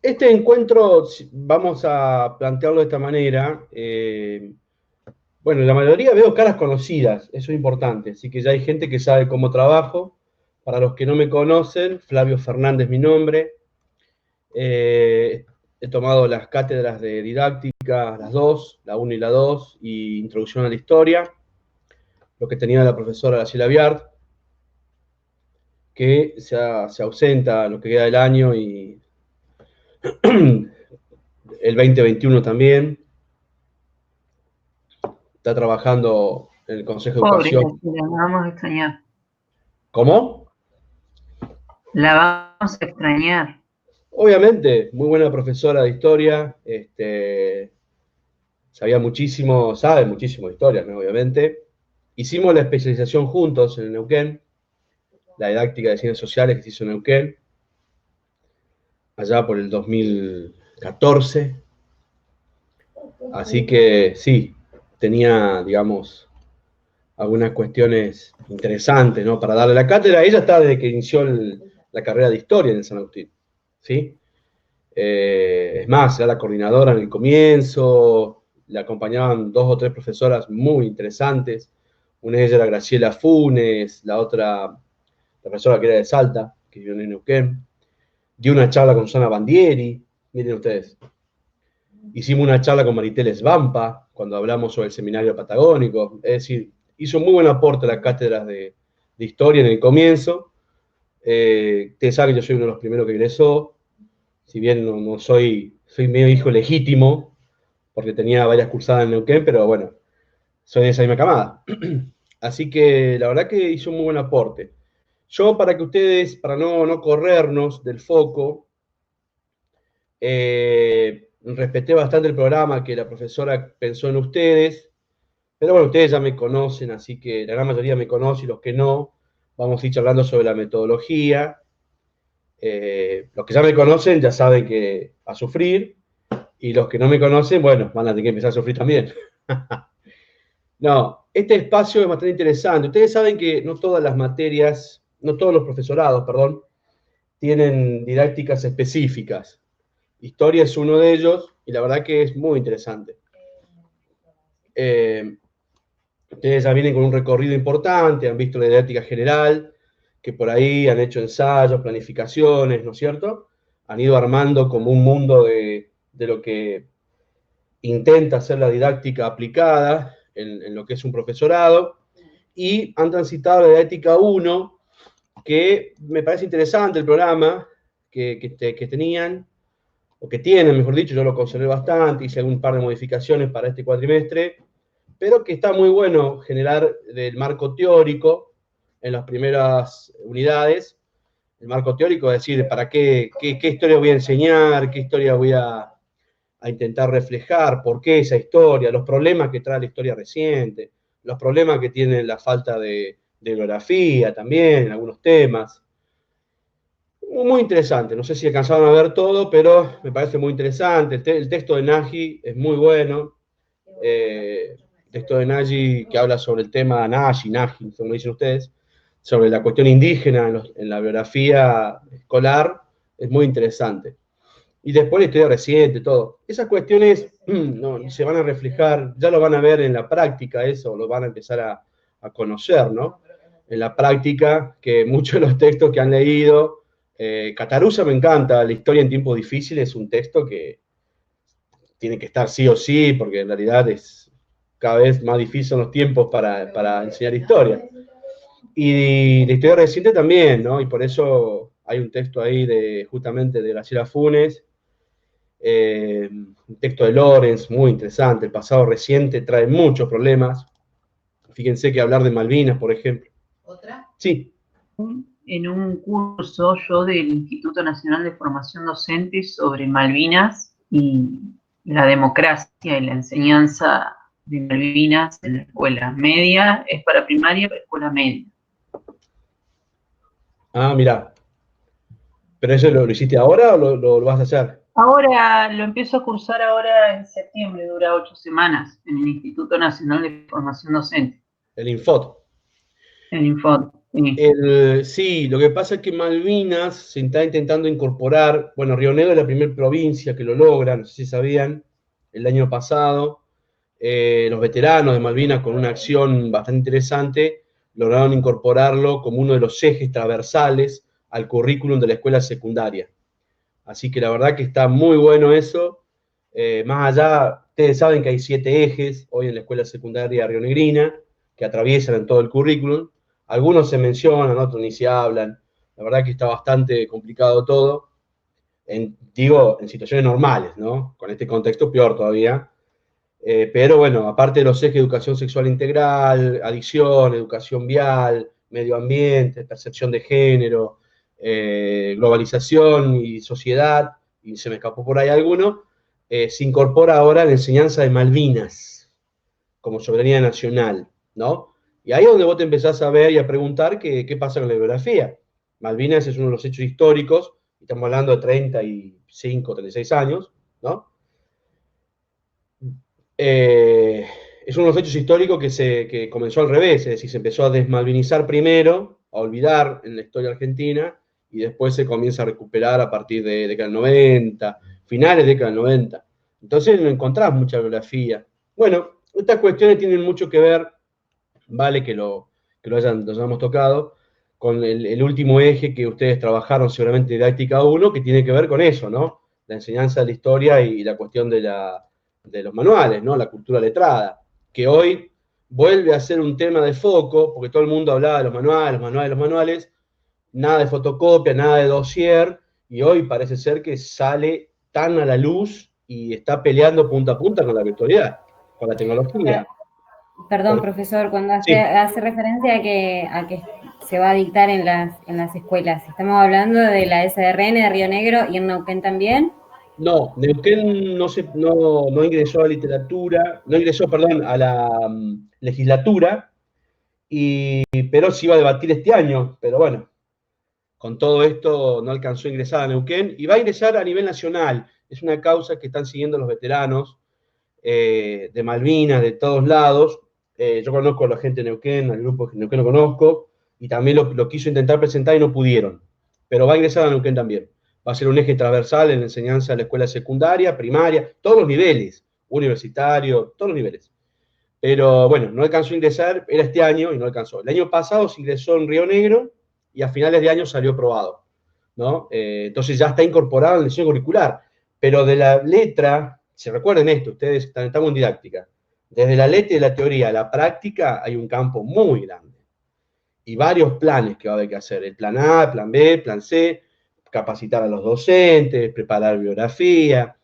Este encuentro, vamos a plantearlo de esta manera. Bueno, la mayoría veo caras conocidas, eso es importante, así que ya hay gente que sabe cómo trabajo. Para los que no me conocen, Flavio Fernández mi nombre. He tomado las cátedras de didáctica, las dos, la 1 y la 2, y introducción a la historia, lo que tenía la profesora Graciela Viart, que se ausenta lo que queda del año y el 2021 también. Está trabajando en el Consejo de Pobre, Educación. la vamos a extrañar. ¿Cómo? La vamos a extrañar. Obviamente, muy buena profesora de historia, sabía muchísimo, sabe muchísimo de historia, ¿no? Obviamente. Hicimos la especialización juntos en Neuquén, la didáctica de ciencias sociales que se hizo en Neuquén, allá por el 2014. Así que sí, tenía, digamos, algunas cuestiones interesantes, ¿no? Para darle la cátedra. Ella está desde que inició la carrera de historia en San Agustín, ¿sí? Es más, era la coordinadora en el comienzo, le acompañaban 2 o 3 profesoras muy interesantes. Una de ellas era Graciela Funes, la otra, la profesora que era de Salta, que vivió en Neuquén. Dio una charla con Susana Bandieri, miren ustedes. Hicimos una charla con Maritel Svampa, cuando hablamos sobre el seminario patagónico. Es decir, hizo muy buen aporte a las cátedras de historia en el comienzo. Ustedes saben que yo soy uno de los primeros que egresó, si bien no soy medio hijo legítimo, porque tenía varias cursadas en Neuquén, pero bueno, soy de esa misma camada. Así que la verdad que hizo un muy buen aporte. Yo, para que ustedes, para no corrernos del foco, respeté bastante el programa que la profesora pensó en ustedes, pero bueno, ustedes ya me conocen, así que la gran mayoría me conoce y los que no, vamos a ir charlando sobre la metodología. Los que ya me conocen ya saben que a sufrir, y los que no me conocen, bueno, van a tener que empezar a sufrir también. No, este espacio es bastante interesante. Ustedes saben que no todas las materias, no todos los profesorados, perdón, tienen didácticas específicas. Historia es uno de ellos y la verdad que es muy interesante. Ustedes ya vienen con un recorrido importante, han visto la didáctica general, que por ahí han hecho ensayos, planificaciones, ¿no es cierto? Han ido armando como un mundo de lo que intenta hacer la didáctica aplicada en lo que es un profesorado, y han transitado la didáctica 1, que me parece interesante el programa que tenían, o que tienen, mejor dicho, yo lo conservé bastante, hice un par de modificaciones para este cuatrimestre, pero que está muy bueno generar el marco teórico en las primeras unidades. El marco teórico es decir, para qué historia voy a enseñar, qué historia voy a intentar reflejar, por qué esa historia, los problemas que trae la historia reciente, los problemas que tiene la falta de bibliografía también en algunos temas. Muy interesante, no sé si alcanzaron a ver todo, pero me parece muy interesante. El texto de Nagy es muy bueno. El texto de Nagy que habla sobre el tema Nagy, como dicen ustedes, sobre la cuestión indígena en la biografía escolar, es muy interesante. Y después la historia reciente, todo. Esas cuestiones no, se van a reflejar, ya lo van a ver en la práctica, eso, lo van a empezar a conocer, ¿no? En la práctica, que muchos de los textos que han leído, Catarusa me encanta, La historia en tiempos difíciles es un texto que tiene que estar sí o sí, porque en realidad es cada vez más difícil los tiempos para enseñar historia. Y la historia reciente también, ¿no? Y por eso hay un texto ahí justamente de Graciela Funes, un texto de Lorenz, muy interesante. El pasado reciente trae muchos problemas. Fíjense que hablar de Malvinas, por ejemplo. ¿Otra? Sí. En un curso yo del Instituto Nacional de Formación Docente sobre Malvinas y la democracia y la enseñanza de Malvinas en la escuela media, es para primaria, para escuela media. Ah, mirá. ¿Pero eso lo hiciste ahora o lo vas a hacer? Ahora lo empiezo a cursar ahora en septiembre, dura 8 semanas, en el Instituto Nacional de Formación Docente. El Infot. En Infot. Sí, lo que pasa es que Malvinas se está intentando incorporar, bueno, Río Negro es la primera provincia que lo logra, no sé si sabían, el año pasado, los veteranos de Malvinas con una acción bastante interesante lograron incorporarlo como uno de los ejes transversales al currículum de la escuela secundaria. Así que la verdad que está muy bueno eso. Más allá, ustedes saben que hay 7 ejes hoy en la escuela secundaria rionegrina que atraviesan en todo el currículum. Algunos se mencionan, otros ni se hablan. La verdad que está bastante complicado todo. Digo, en situaciones normales, ¿no? Con este contexto peor todavía. Pero bueno, aparte de los ejes de educación sexual integral, adicción, educación vial, medio ambiente, percepción de género, globalización y sociedad, y se me escapó por ahí alguno, se incorpora ahora la enseñanza de Malvinas como soberanía nacional, ¿no? Y ahí es donde vos te empezás a ver y a preguntar qué pasa con la biografía. Malvinas es uno de los hechos históricos, estamos hablando de 35, 36 años, ¿no? Eh, es uno de los hechos históricos que comenzó al revés, es decir, se empezó a desmalvinizar primero, a olvidar en la historia argentina, y después se comienza a recuperar a partir de década del 90, finales de década del 90. Entonces no encontrás mucha biografía. Bueno, estas cuestiones tienen mucho que ver, vale que lo hayamos tocado, con el último eje que ustedes trabajaron seguramente didáctica 1, que tiene que ver con eso, ¿no? La enseñanza de la historia y la cuestión de los manuales, ¿no? La cultura letrada, que hoy vuelve a ser un tema de foco, porque todo el mundo hablaba de los manuales, nada de fotocopia, nada de dossier, y hoy parece ser que sale tan a la luz y está peleando punta a punta con la virtualidad, con la tecnología. Perdón, profesor, cuando Sí. hace referencia a que se va a dictar en las escuelas, ¿estamos hablando de la SRN de Río Negro y en Neuquén también? No, Neuquén no ingresó a literatura, no ingresó, perdón, a la legislatura, pero sí iba a debatir este año, pero bueno, con todo esto no alcanzó a ingresar a Neuquén y va a ingresar a nivel nacional. Es una causa que están siguiendo los veteranos de Malvinas, de todos lados. Yo conozco a la gente de Neuquén, al grupo de Neuquén lo conozco, y también lo quiso intentar presentar y no pudieron. Pero va a ingresar a Neuquén también. Va a ser un eje transversal en la enseñanza de la escuela secundaria, primaria, todos los niveles, universitario, todos los niveles. Pero bueno, no alcanzó a ingresar, era este año y no alcanzó. El año pasado se ingresó en Río Negro y a finales de año salió aprobado, ¿no? Entonces ya está incorporado en la lesión curricular. Pero de la letra, se recuerden esto, ustedes estamos en didáctica, desde la letra y la teoría a la práctica hay un campo muy grande. Y varios planes que va a haber que hacer. El plan A, plan B, plan C, capacitar a los docentes, preparar biografía.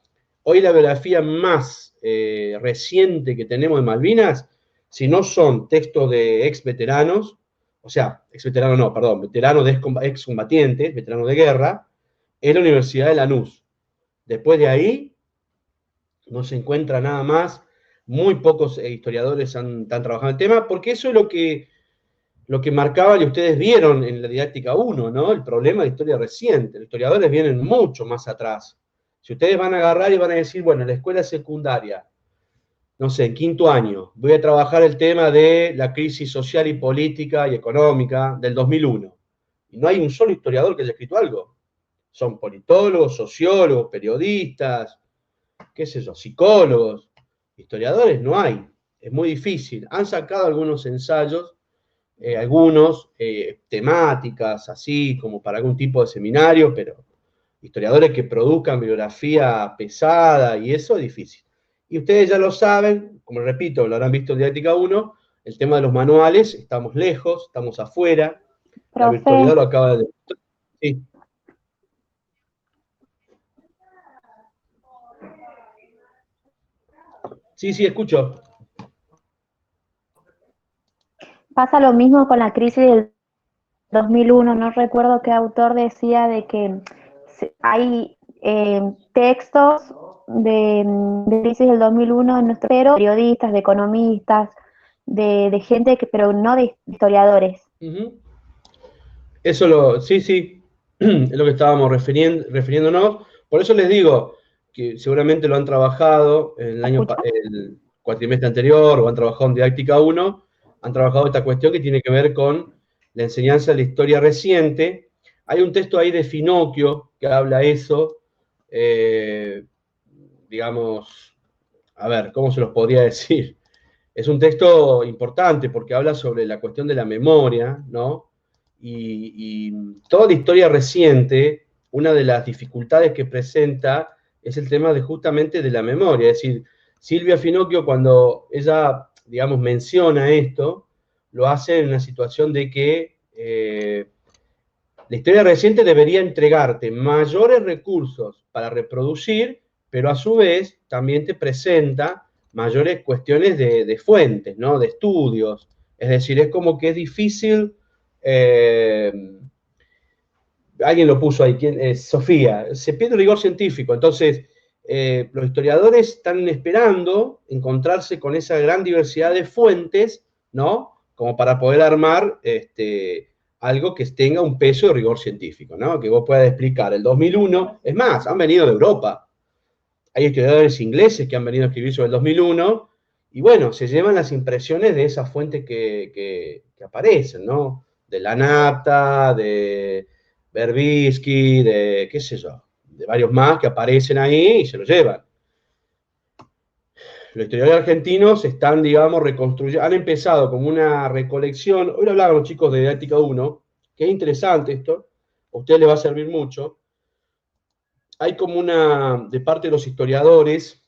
Hoy la biografía más reciente que tenemos de Malvinas, si no son textos de ex veteranos, o sea, ex veteranos no, perdón, veteranos de excombatientes, veteranos de guerra, es la Universidad de Lanús. Después de ahí, no se encuentra nada más, muy pocos historiadores han trabajado el tema, porque eso es lo que marcaba y ustedes vieron en la didáctica 1, ¿no? El problema de historia reciente. Los historiadores vienen mucho más atrás. Si ustedes van a agarrar y van a decir, bueno, en la escuela secundaria, no sé, en quinto año, voy a trabajar el tema de la crisis social y política y económica del 2001. Y no hay un solo historiador que haya escrito algo. Son politólogos, sociólogos, periodistas, qué sé yo, psicólogos. Historiadores no hay. Es muy difícil. Han sacado algunos ensayos, algunos temáticas, así como para algún tipo de seminario, pero historiadores que produzcan bibliografía pesada y eso es difícil. Y ustedes ya lo saben, como repito, lo habrán visto en Didáctica 1, el tema de los manuales, estamos lejos, estamos afuera, la virtualidad lo acaba de... Sí. Sí, escucho. Pasa lo mismo con la crisis del 2001, no recuerdo qué autor decía de que hay textos de crisis del 2001 en nuestro, pero periodistas, de economistas, de gente que, pero no de historiadores. Eso sí, es lo que estábamos refiriéndonos. Por eso les digo que seguramente lo han trabajado en el cuatrimestre anterior o han trabajado en Didáctica 1, han trabajado esta cuestión que tiene que ver con la enseñanza de la historia reciente. Hay un texto ahí de Finocchio que habla eso, digamos, a ver, ¿cómo se los podría decir? Es un texto importante porque habla sobre la cuestión de la memoria, ¿no? Y toda la historia reciente, una de las dificultades que presenta es el tema de justamente de la memoria. Es decir, Silvia Finocchio, cuando ella, digamos, menciona esto, lo hace en una situación de que la historia reciente debería entregarte mayores recursos para reproducir, pero a su vez también te presenta mayores cuestiones de fuentes, ¿no? De estudios. Es decir, es como que es difícil. Alguien lo puso ahí, Sofía, se pierde el rigor científico. Entonces, los historiadores están esperando encontrarse con esa gran diversidad de fuentes, ¿no? Como para poder armar algo que tenga un peso de rigor científico, ¿no? Que vos puedas explicar. El 2001, es más, han venido de Europa. Hay historiadores ingleses que han venido a escribir sobre el 2001, y bueno, se llevan las impresiones de esas fuentes que aparecen, ¿no? De La Nata, de Berbisky, de qué sé yo, de varios más que aparecen ahí y se lo llevan. Los historiadores argentinos están, digamos, reconstruyendo, han empezado como una recolección. Hoy lo hablaban los chicos de Didáctica 1, que es interesante esto, a ustedes les va a servir mucho. Hay como una, de parte de los historiadores,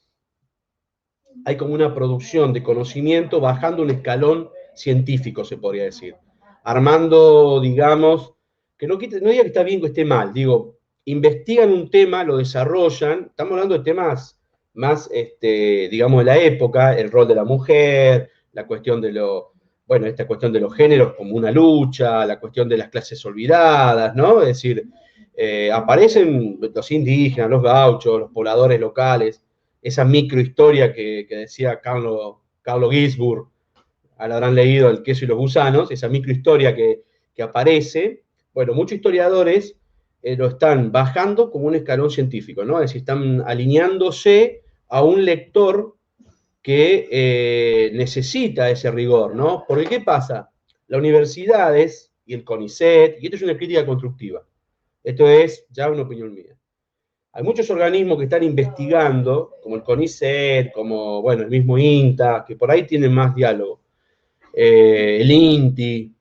hay como una producción de conocimiento bajando un escalón científico, se podría decir. Armando, digamos, que no diga que está bien o que esté mal, digo, investigan un tema, lo desarrollan, estamos hablando de temas más, digamos, de la época, el rol de la mujer, la cuestión de bueno, esta cuestión de los géneros como una lucha, la cuestión de las clases olvidadas, ¿no? Es decir, aparecen los indígenas, los gauchos, los pobladores locales, esa microhistoria que decía Carlo Ginzburg, la habrán leído El queso y los gusanos, esa microhistoria que aparece. Bueno, muchos historiadores lo están bajando como un escalón científico, ¿no? Es decir, están alineándose a un lector que necesita ese rigor, ¿no? Porque ¿qué pasa? Las universidades y el CONICET, y esto es una crítica constructiva, esto es ya una opinión mía. Hay muchos organismos que están investigando, como el CONICET, como, bueno, el mismo INTA, que por ahí tienen más diálogo. El INTI,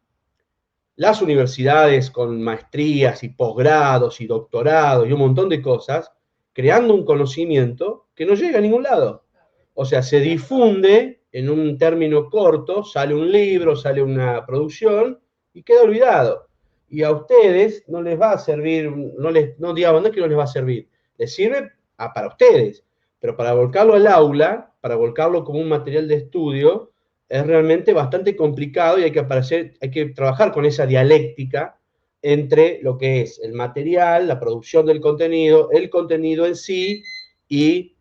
las universidades con maestrías y posgrados y doctorados y un montón de cosas, creando un conocimiento que no llega a ningún lado. O sea, se difunde en un término corto, sale un libro, sale una producción y queda olvidado. Y a ustedes no les va a servir, no digamos, no es que no les va a servir, les sirve para ustedes, pero para volcarlo al aula, para volcarlo como un material de estudio, es realmente bastante complicado y hay que trabajar con esa dialéctica entre lo que es el material, la producción del contenido, el contenido en sí y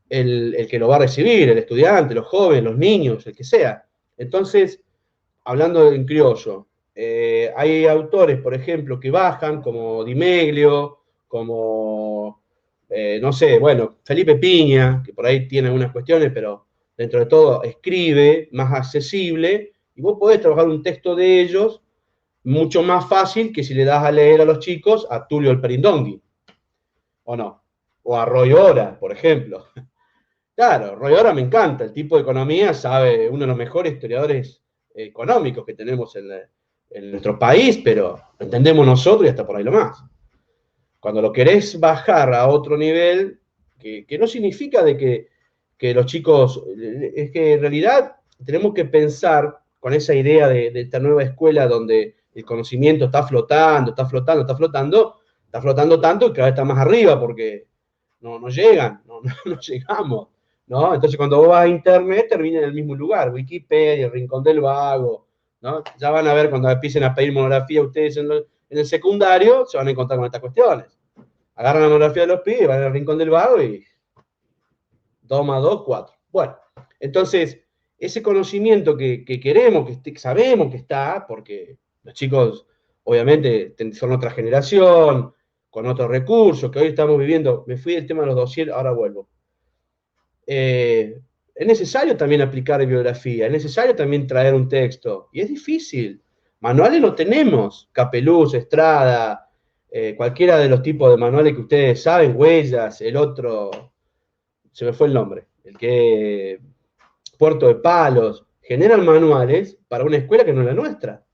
el que lo va a recibir, el estudiante, los jóvenes, los niños, el que sea. Entonces, hablando en criollo, hay autores, por ejemplo, que bajan, como Di Meglio, como, no sé, bueno, Felipe Piña, que por ahí tiene algunas cuestiones, pero dentro de todo escribe, más accesible, y vos podés trabajar un texto de ellos mucho más fácil que si le das a leer a los chicos a Tulio Alperindongui, ¿o no? O a Roy Ora, por ejemplo. Claro, Roy Ora me encanta, el tipo de economía sabe, uno de los mejores historiadores económicos que tenemos en nuestro país, pero lo entendemos nosotros y hasta por ahí lo más. Cuando lo querés bajar a otro nivel, que no significa de que los chicos, es que en realidad tenemos que pensar con esa idea de esta nueva escuela donde el conocimiento está flotando, está flotando, está flotando, está flotando tanto que cada vez está más arriba porque no llegan, no llegamos, ¿no? Entonces cuando vos vas a internet termina en el mismo lugar, Wikipedia, el Rincón del Vago, ¿no? Ya van a ver cuando empiecen a pedir monografía ustedes en el secundario, se van a encontrar con estas cuestiones. Agarran la monografía de los pibes, van al Rincón del Vago y 2 más 2, 4. Bueno, entonces, ese conocimiento que queremos, que sabemos que está, porque los chicos, obviamente, son otra generación, con otros recursos, que hoy estamos viviendo, me fui del tema de los dossiers, ahora vuelvo. Es necesario también aplicar bibliografía, es necesario también traer un texto, y es difícil. Manuales no tenemos, Capeluz, Estrada, cualquiera de los tipos de manuales que ustedes saben, Huellas, el otro, se me fue el nombre, el que, Puerto de Palos, generan manuales para una escuela que no es la nuestra.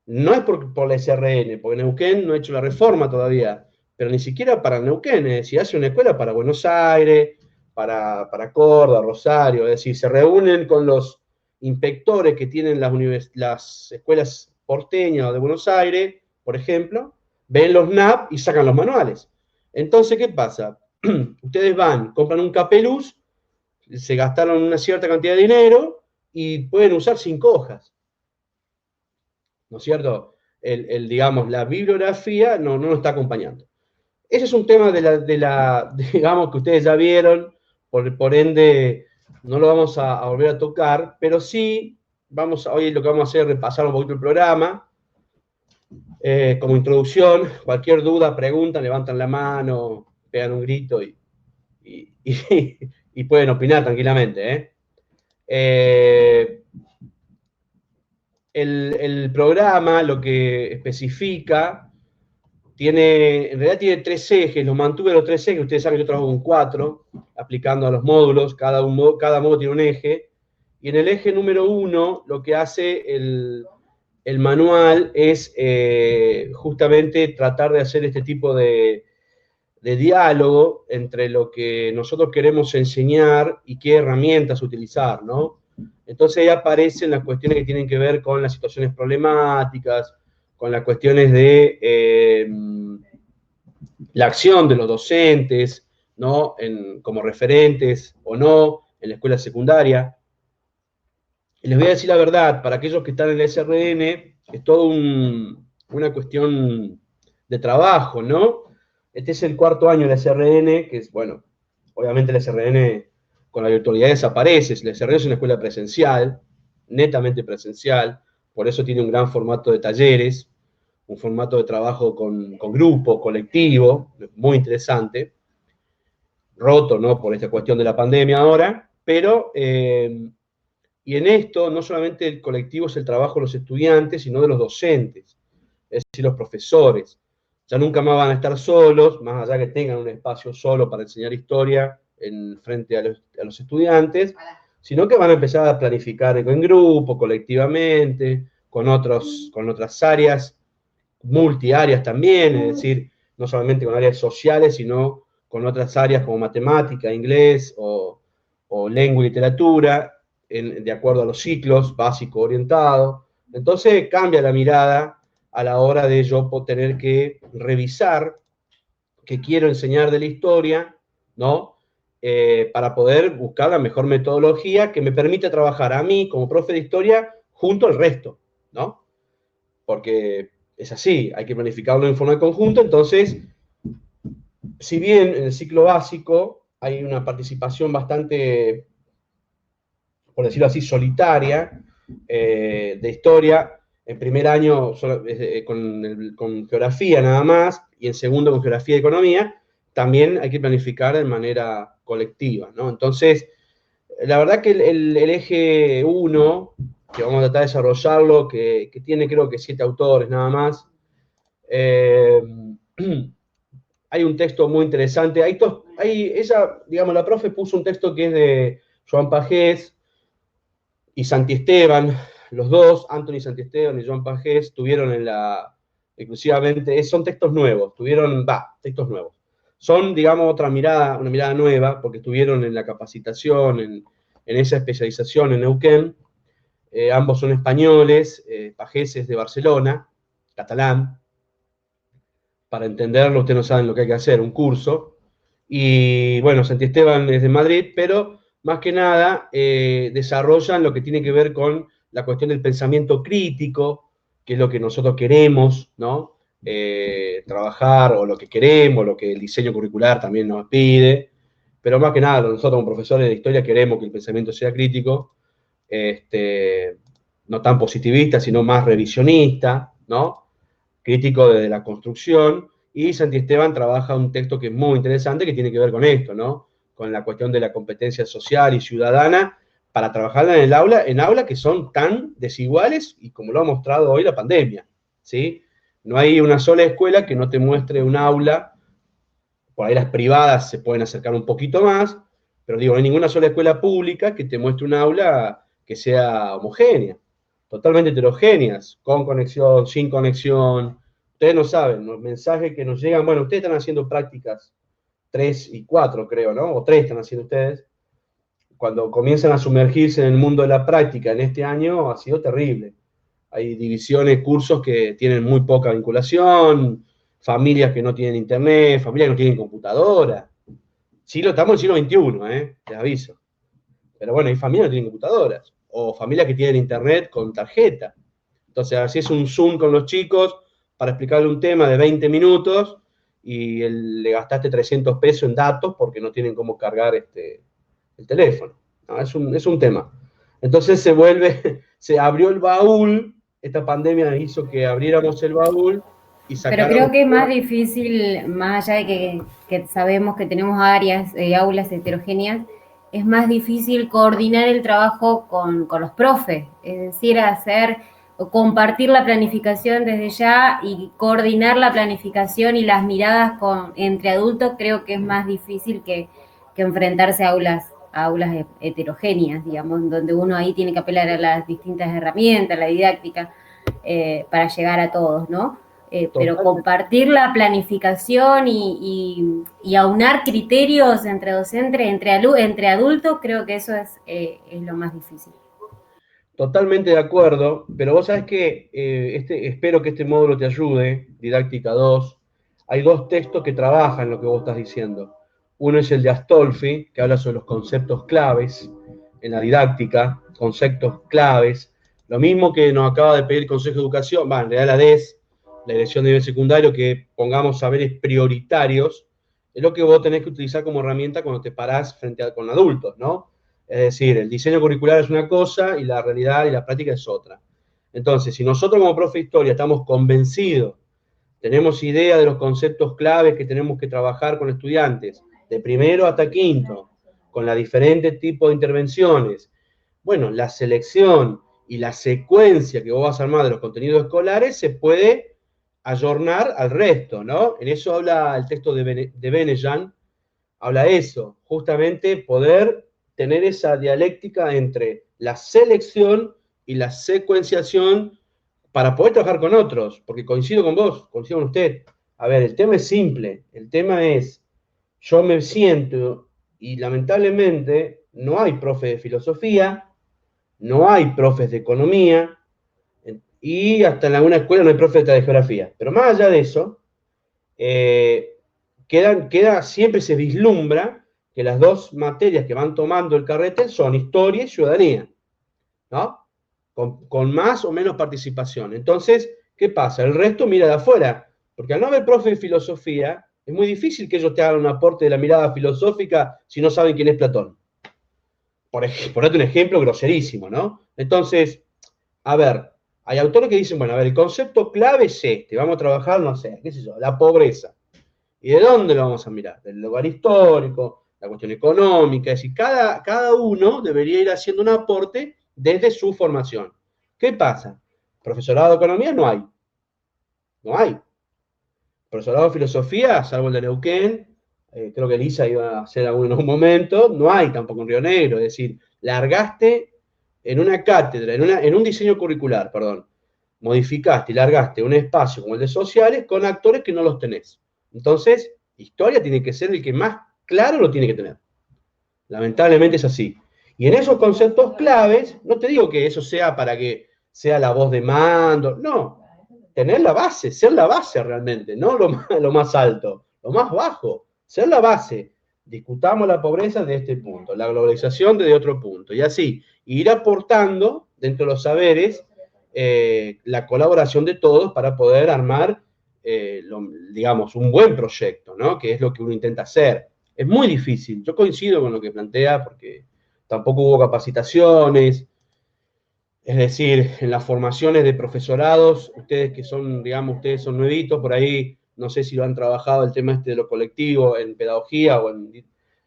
No es por la SRN, porque Neuquén no ha hecho la reforma todavía, pero ni siquiera para Neuquén, es decir, hace una escuela para Buenos Aires, para Córdoba, Rosario, es decir, se reúnen con los inspectores que tienen las escuelas porteñas o de Buenos Aires, por ejemplo, ven los NAP y sacan los manuales. Entonces, ¿qué pasa? Ustedes van, compran un Capeluz, se gastaron una cierta cantidad de dinero y pueden usar 5 hojas. ¿No es cierto? Digamos, la bibliografía no nos está acompañando. Ese es un tema digamos, que ustedes ya vieron, por ende no lo vamos a volver a tocar, pero sí, hoy lo que vamos a hacer es repasar un poquito el programa, como introducción. Cualquier duda, pregunta, levantan la mano, pegan un grito y pueden opinar tranquilamente. El programa lo que especifica, en realidad tiene 3 ejes, los mantuve los 3 ejes, ustedes saben que yo trabajo con 4, aplicando a los módulos, cada módulo tiene un eje, y en el eje número 1 lo que hace el manual es justamente tratar de hacer este tipo de diálogo entre lo que nosotros queremos enseñar y qué herramientas utilizar, ¿no? Entonces ahí aparecen las cuestiones que tienen que ver con las situaciones problemáticas, con las cuestiones de la acción de los docentes, ¿no? Como referentes o no en la escuela secundaria. Y les voy a decir la verdad, para aquellos que están en la SRN, es todo una cuestión de trabajo, ¿no? Este es el 4º año de la SRN, que es, bueno, obviamente la SRN con la virtualidad desaparece. La SRN es una escuela presencial, netamente presencial, por eso tiene un gran formato de talleres, un formato de trabajo con grupo, colectivo, muy interesante, roto, ¿no?, por esta cuestión de la pandemia ahora, pero, y en esto no solamente el colectivo es el trabajo de los estudiantes, sino de los docentes, es decir, los profesores. Ya nunca más van a estar solos, más allá que tengan un espacio solo para enseñar historia frente a los estudiantes, sino que van a empezar a planificar en grupo, colectivamente, con otras áreas, multiáreas también, es decir, no solamente con áreas sociales, sino con otras áreas como matemática, inglés o lengua y literatura, de acuerdo a los ciclos básico orientado. Entonces cambia la mirada a la hora de yo tener que revisar qué quiero enseñar de la historia, ¿no? Para poder buscar la mejor metodología que me permita trabajar a mí como profe de historia junto al resto, ¿no? Porque es así, hay que planificarlo en forma de conjunto. Entonces, si bien en el ciclo básico hay una participación bastante, por decirlo así, solitaria de historia, en primer año con geografía nada más, y en segundo con geografía y economía, también hay que planificar de manera colectiva, ¿no? Entonces, la verdad que el eje 1, que vamos a tratar de desarrollarlo, que tiene creo que 7 autores nada más, hay un texto muy interesante, digamos, la profe puso un texto que es de Joan Pagés y Santi Esteban, los dos, Anthony Santi Esteban y Joan Pagés, tuvieron exclusivamente, son textos nuevos, textos nuevos. Son, digamos, una mirada nueva, porque estuvieron en la capacitación, en esa especialización en Neuquén. Ambos son españoles, Pagés es de Barcelona, catalán. Para entenderlo, ustedes no saben lo que hay que hacer, un curso. Y bueno, Santi Esteban es de Madrid, pero más que nada desarrollan lo que tiene que ver con la cuestión del pensamiento crítico, que es lo que nosotros queremos, ¿no? Trabajar, o lo que queremos, lo que el diseño curricular también nos pide, pero más que nada nosotros como profesores de historia queremos que el pensamiento sea crítico, no tan positivista, sino más revisionista, ¿no? Crítico desde la construcción. Y Santi Esteban trabaja un texto que es muy interesante, que tiene que ver con esto, ¿no? Con la cuestión de la competencia social y ciudadana, para trabajar en aulas que son tan desiguales y como lo ha mostrado hoy la pandemia, ¿sí? No hay una sola escuela que no te muestre un aula, por ahí las privadas se pueden acercar un poquito más, pero digo, no hay ninguna sola escuela pública que te muestre un aula que sea homogénea, totalmente heterogéneas, con conexión, sin conexión. Ustedes no saben, los mensajes que nos llegan, bueno, ustedes están haciendo prácticas 3 y 4, creo, ¿no? O 3 están haciendo ustedes. Cuando comienzan a sumergirse en el mundo de la práctica en este año, ha sido terrible. Hay divisiones, cursos que tienen muy poca vinculación, familias que no tienen internet, familias que no tienen computadora. Estamos en el siglo XXI, les aviso. Pero bueno, hay familias que no tienen computadoras, o familias que tienen internet con tarjeta. Entonces, así es un Zoom con los chicos para explicarle un tema de 20 minutos y le gastaste 300 pesos en datos porque no tienen cómo cargar el teléfono. No, es un tema. Entonces se abrió el baúl, esta pandemia hizo que abriéramos el baúl y Pero creo que es más difícil, más allá de que sabemos que tenemos áreas, aulas heterogéneas, es más difícil coordinar el trabajo con los profes, es decir, compartir la planificación desde ya y coordinar la planificación y las miradas entre adultos. Creo que es más difícil que enfrentarse a aulas heterogéneas, digamos, donde uno ahí tiene que apelar a las distintas herramientas, la didáctica, para llegar a todos, ¿no? Pero compartir la planificación y aunar criterios entre docentes, entre adultos, creo que eso es lo más difícil. Totalmente de acuerdo, pero vos sabés que espero que este módulo te ayude, Didáctica 2. Hay 2 textos que trabajan lo que vos estás diciendo. Uno es el de Astolfi, que habla sobre los conceptos claves en la didáctica, conceptos claves. Lo mismo que nos acaba de pedir el Consejo de Educación, en realidad la DES, la Dirección de Nivel Secundario, que pongamos saberes prioritarios, es lo que vos tenés que utilizar como herramienta cuando te parás con adultos, ¿no? Es decir, el diseño curricular es una cosa y la realidad y la práctica es otra. Entonces, si nosotros como profe de historia estamos convencidos, tenemos idea de los conceptos claves que tenemos que trabajar con estudiantes, de primero hasta quinto, con los diferentes tipos de intervenciones, bueno, la selección y la secuencia que vos vas a armar de los contenidos escolares se puede ayornar al resto, ¿no? En eso habla el texto de Benejan, habla de eso, justamente poder tener esa dialéctica entre la selección y la secuenciación para poder trabajar con otros, porque coincido con vos, coincido con usted. A ver, el tema es simple, el tema es, yo me siento, y lamentablemente no hay profe de filosofía, no hay profes de economía, y hasta en alguna escuela no hay profe de geografía. Pero más allá de eso, siempre se vislumbra que las 2 materias que van tomando el carrete son historia y ciudadanía, ¿no? Con más o menos participación. Entonces, ¿qué pasa? El resto mira de afuera, porque al no haber profe de filosofía, es muy difícil que ellos te hagan un aporte de la mirada filosófica si no saben quién es Platón. Por darte un ejemplo groserísimo, ¿no? Entonces, a ver, hay autores que dicen, bueno, a ver, el concepto clave es vamos a trabajar, no sé, qué sé yo, la pobreza. ¿Y de dónde lo vamos a mirar? Del lugar histórico, la cuestión económica, es decir, cada uno debería ir haciendo un aporte desde su formación. ¿Qué pasa? Profesorado de economía no hay. No hay. Profesorado de filosofía, salvo el de Neuquén, creo que Elisa iba a hacer alguno en un momento, no hay tampoco en Río Negro. Es decir, largaste en una cátedra, en un diseño curricular, perdón, modificaste y largaste un espacio como el de sociales con actores que no los tenés. Entonces, historia tiene que ser el que más claro lo tiene que tener. Lamentablemente es así. Y en esos conceptos claves, no te digo que eso sea para que sea la voz de mando, no. Tener la base, ser la base realmente, no lo más alto, lo más bajo, ser la base. Discutamos la pobreza de este punto, la globalización desde otro punto, y así, ir aportando dentro de los saberes la colaboración de todos para poder armar, digamos, un buen proyecto, ¿no? Que es lo que uno intenta hacer. Es muy difícil, yo coincido con lo que plantea, porque tampoco hubo capacitaciones, es decir, en las formaciones de profesorados, ustedes que son, digamos, ustedes son nuevitos, por ahí, no sé si lo han trabajado el tema de lo colectivo en pedagogía o en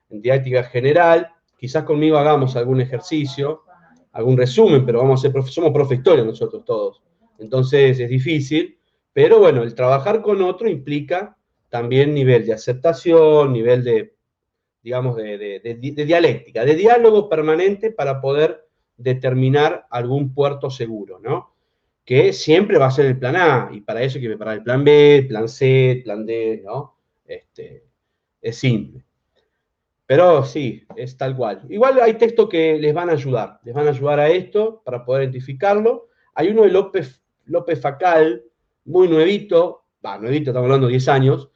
didáctica general, quizás conmigo hagamos algún ejercicio, algún resumen, pero vamos a ser somos profe historia nosotros todos. Entonces es difícil, pero bueno, el trabajar con otro implica también nivel de aceptación, nivel de, digamos, de dialéctica, de diálogo permanente para poder determinar algún puerto seguro, ¿no? Que siempre va a ser el plan A, y para eso hay que preparar el plan B, el plan C, el plan D, ¿no? Es simple. Pero sí, es tal cual. Igual hay textos que les van a ayudar a esto para poder identificarlo. Hay uno de López Facal, muy nuevito, estamos hablando de 10 años,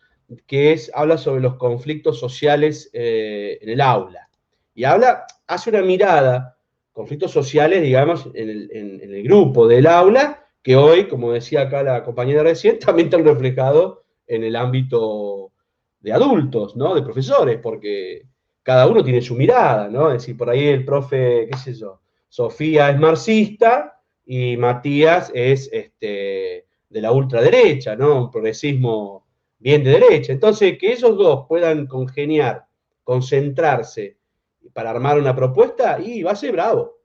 que habla sobre los conflictos sociales en el aula. Y hace una mirada, conflictos sociales, digamos, en el grupo del aula, que hoy, como decía acá la compañera recién, también están reflejados en el ámbito de adultos, ¿no? De profesores, porque cada uno tiene su mirada, ¿no? Es decir, por ahí el profe, qué sé yo, Sofía es marxista y Matías es de la ultraderecha, ¿no? Un progresismo bien de derecha. Entonces, que esos dos puedan congeniar, concentrarse para armar una propuesta, y va a ser bravo.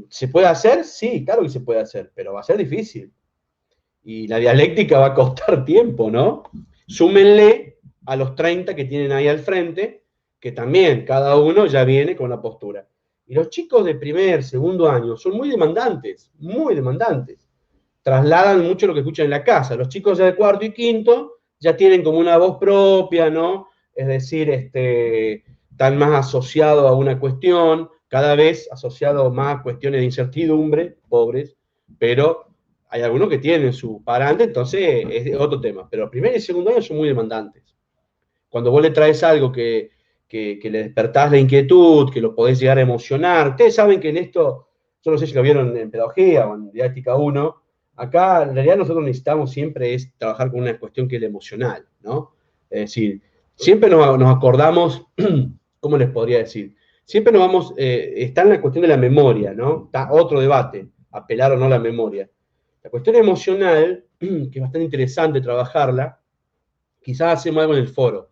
¿Se puede hacer? Sí, claro que se puede hacer, pero va a ser difícil. Y la dialéctica va a costar tiempo, ¿no? Súmenle a los 30 que tienen ahí al frente, que también cada uno ya viene con una postura. Y los chicos de primer, segundo año son muy demandantes, muy demandantes. Trasladan mucho lo que escuchan en la casa. Los chicos ya de cuarto y quinto ya tienen como una voz propia, ¿no? Es decir, están más asociados a una cuestión, cada vez asociados más a cuestiones de incertidumbre, pobres, pero hay algunos que tienen su parante, entonces es otro tema. Pero primer y segundo año son muy demandantes. Cuando vos le traes algo que le despertás la inquietud, que lo podés llegar a emocionar, ustedes saben que en esto, yo no sé si lo vieron en pedagogía o en didáctica 1, acá en realidad nosotros necesitamos siempre es trabajar con una cuestión que es la emocional, ¿no? Es decir, siempre nos acordamos, ¿cómo les podría decir? Siempre nos vamos, está en la cuestión de la memoria, ¿no? Está otro debate, apelar o no a la memoria. La cuestión emocional, que es bastante interesante trabajarla, quizás hacemos algo en el foro.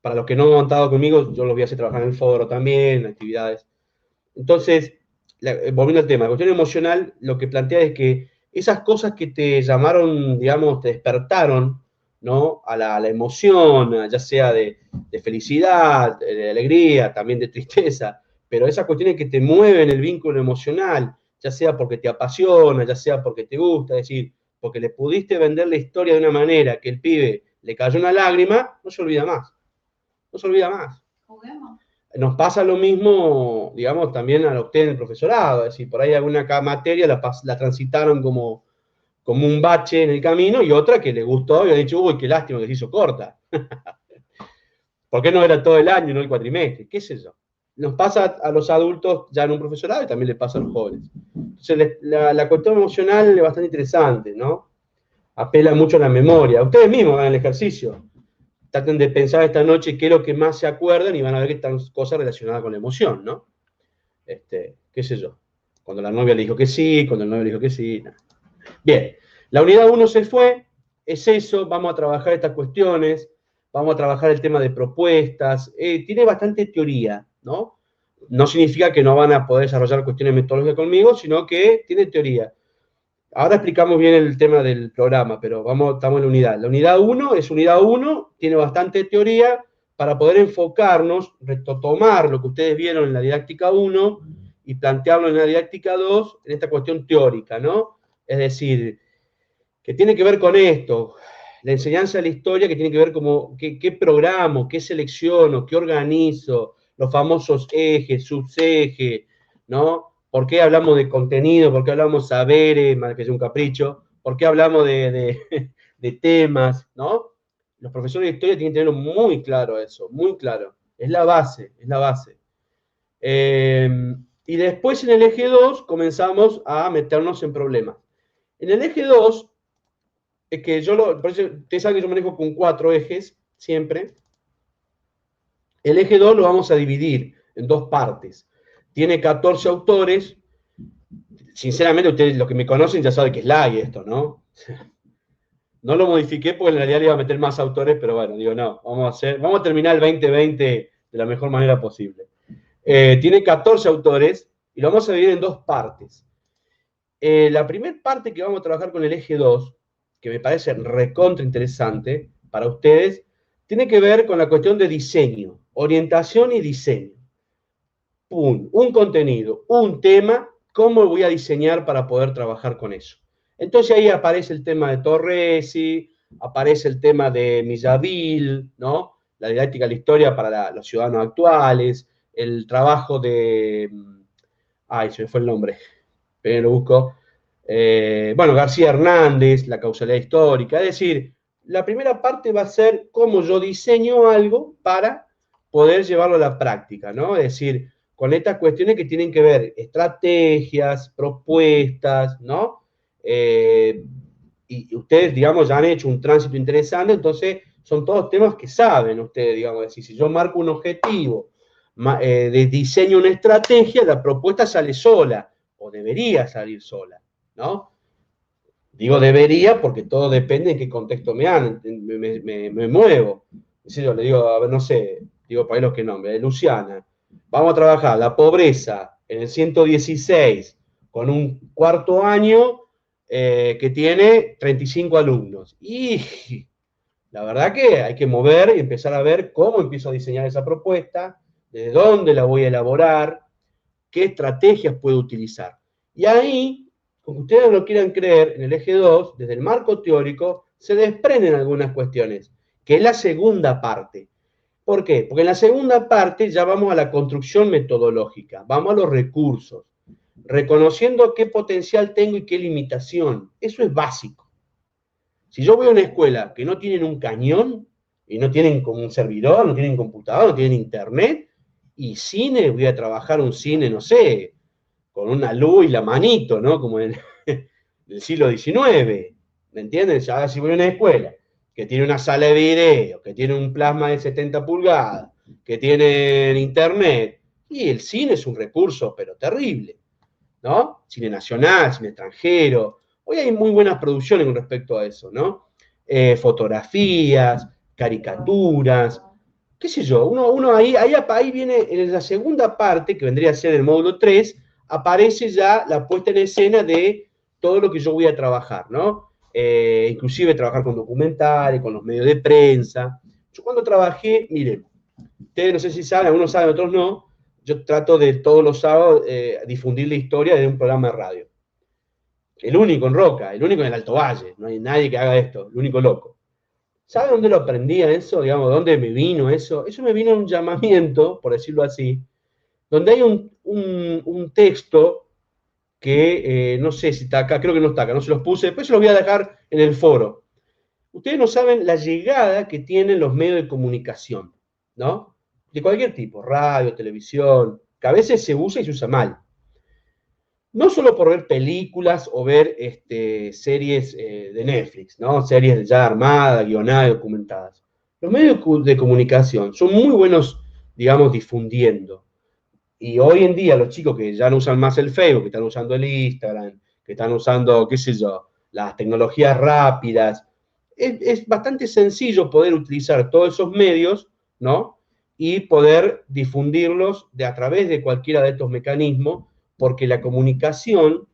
Para los que no han estado conmigo, yo los voy a hacer trabajar en el foro también, en actividades. Entonces, volviendo al tema, la cuestión emocional lo que plantea es que esas cosas que te llamaron, digamos, te despertaron, ¿no? A la emoción, ya sea de felicidad, de alegría, también de tristeza, pero esas cuestiones que te mueven el vínculo emocional, ya sea porque te apasiona, ya sea porque te gusta, es decir, porque le pudiste vender la historia de una manera que el pibe le cayó una lágrima, no se olvida más. No se olvida más. Juguemos. Nos pasa lo mismo, digamos, también a ustedes en el profesorado, es decir, por ahí alguna materia la transitaron como un bache en el camino, y otra que le gustó y ha dicho, uy, qué lástima que se hizo corta. ¿Por qué no era todo el año y no el cuatrimestre? ¿Qué sé yo? Nos pasa a los adultos ya en un profesorado y también le pasa a los jóvenes. Entonces, la cuestión emocional es bastante interesante, ¿no? Apela mucho a la memoria. Ustedes mismos hagan el ejercicio. Traten de pensar esta noche qué es lo que más se acuerdan y van a ver que están cosas relacionadas con la emoción, ¿no? Qué sé yo. Cuando la novia le dijo que sí, cuando el novio le dijo que sí. Nah. Bien, la unidad 1 se fue, es eso, vamos a trabajar estas cuestiones, vamos a trabajar el tema de propuestas, tiene bastante teoría, ¿no? No significa que no van a poder desarrollar cuestiones metodológicas conmigo, sino que tiene teoría. Ahora explicamos bien el tema del programa, pero estamos en la unidad. La unidad 1 es unidad 1, tiene bastante teoría para poder enfocarnos, retomar lo que ustedes vieron en la didáctica 1 y plantearlo en la didáctica 2 en esta cuestión teórica, ¿no? Es decir, que tiene que ver con esto, la enseñanza de la historia, que tiene que ver como qué programo, qué selecciono, qué organizo, los famosos ejes, subejes, ¿no? ¿Por qué hablamos de contenido? ¿Por qué hablamos de saberes, más que es un capricho? ¿Por qué hablamos de temas, ¿no? Los profesores de historia tienen que tenerlo muy claro eso, muy claro. Es la base, es la base. Y después en el eje 2 comenzamos a meternos en problemas. En el eje 2, es que por eso ustedes saben que yo manejo con 4 ejes, siempre. El eje 2 lo vamos a dividir en 2 partes. Tiene 14 autores. Sinceramente, ustedes, los que me conocen, ya saben que es lag esto, ¿no? No lo modifiqué porque en realidad le iba a meter más autores, pero bueno, digo, no, vamos a terminar el 2020 de la mejor manera posible. Tiene 14 autores y lo vamos a dividir en dos partes. La primera parte que vamos a trabajar con el eje 2, que me parece recontra interesante para ustedes, tiene que ver con la cuestión de diseño, orientación y diseño. Un contenido, un tema, ¿cómo voy a diseñar para poder trabajar con eso? Entonces ahí aparece el tema de Torresi, aparece el tema de Millaville, ¿no? La didáctica de la historia para los ciudadanos actuales, el trabajo de... Ay, se me fue el nombre, pero lo busco. Bueno, García Hernández, la causalidad histórica. Es decir, la primera parte va a ser cómo yo diseño algo para poder llevarlo a la práctica, ¿no? Es decir, con estas cuestiones que tienen que ver estrategias, propuestas, ¿no? Y ustedes, digamos, ya han hecho un tránsito interesante, entonces son todos temas que saben ustedes, digamos, es decir, si yo marco un objetivo, de diseño una estrategia, la propuesta sale sola, o debería salir sola, ¿no? Digo debería porque todo depende en qué contexto me muevo. Si yo le digo, a ver, no sé, digo para los que nombre, Luciana, vamos a trabajar la pobreza en el 116 con un cuarto año que tiene 35 alumnos. Y la verdad que hay que mover y empezar a ver cómo empiezo a diseñar esa propuesta, desde dónde la voy a elaborar, qué estrategias puedo utilizar. Y ahí, como ustedes lo quieran creer, en el eje 2, desde el marco teórico, se desprenden algunas cuestiones, que es la segunda parte. ¿Por qué? Porque en la segunda parte ya vamos a la construcción metodológica, vamos a los recursos, reconociendo qué potencial tengo y qué limitación. Eso es básico. Si yo voy a una escuela que no tienen un cañón, y no tienen como un servidor, no tienen computador, no tienen internet, y cine, voy a trabajar un cine, no sé, con una luz y la manito, ¿no? Como en el siglo XIX, ¿me entienden? Ya si voy a una escuela que tiene una sala de video, que tiene un plasma de 70 pulgadas, que tiene internet, y el cine es un recurso, pero terrible, ¿no? Cine nacional, cine extranjero. Hoy hay muy buenas producciones con respecto a eso, ¿no? Fotografías, caricaturas, qué sé yo, uno ahí viene en la segunda parte, que vendría a ser el módulo 3, aparece ya la puesta en escena de todo lo que yo voy a trabajar, ¿no? Inclusive trabajar con documentales, con los medios de prensa. Yo cuando trabajé, miren, ustedes no sé si saben, algunos saben, otros no, yo trato de todos los sábados difundir la historia de un programa de radio. El único en Roca, el único en el Alto Valle, no hay nadie que haga esto, el único loco. ¿Sabe dónde lo aprendí eso? Digamos, ¿dónde me vino eso? Eso me vino en un llamamiento, por decirlo así, donde hay un texto que no sé si está acá, creo que no está acá, no se los puse, después se los voy a dejar en el foro. Ustedes no saben la llegada que tienen los medios de comunicación, ¿no? De cualquier tipo, radio, televisión, que a veces se usa y se usa mal. No solo por ver películas o ver series de Netflix, ¿no? Series ya armadas, guionadas, documentadas. Los medios de comunicación son muy buenos, digamos, difundiendo. Y hoy en día los chicos que ya no usan más el Facebook, que están usando el Instagram, que están usando, qué sé yo, las tecnologías rápidas, es bastante sencillo poder utilizar todos esos medios, ¿no? Y poder difundirlos a través de cualquiera de estos mecanismos, porque la comunicación,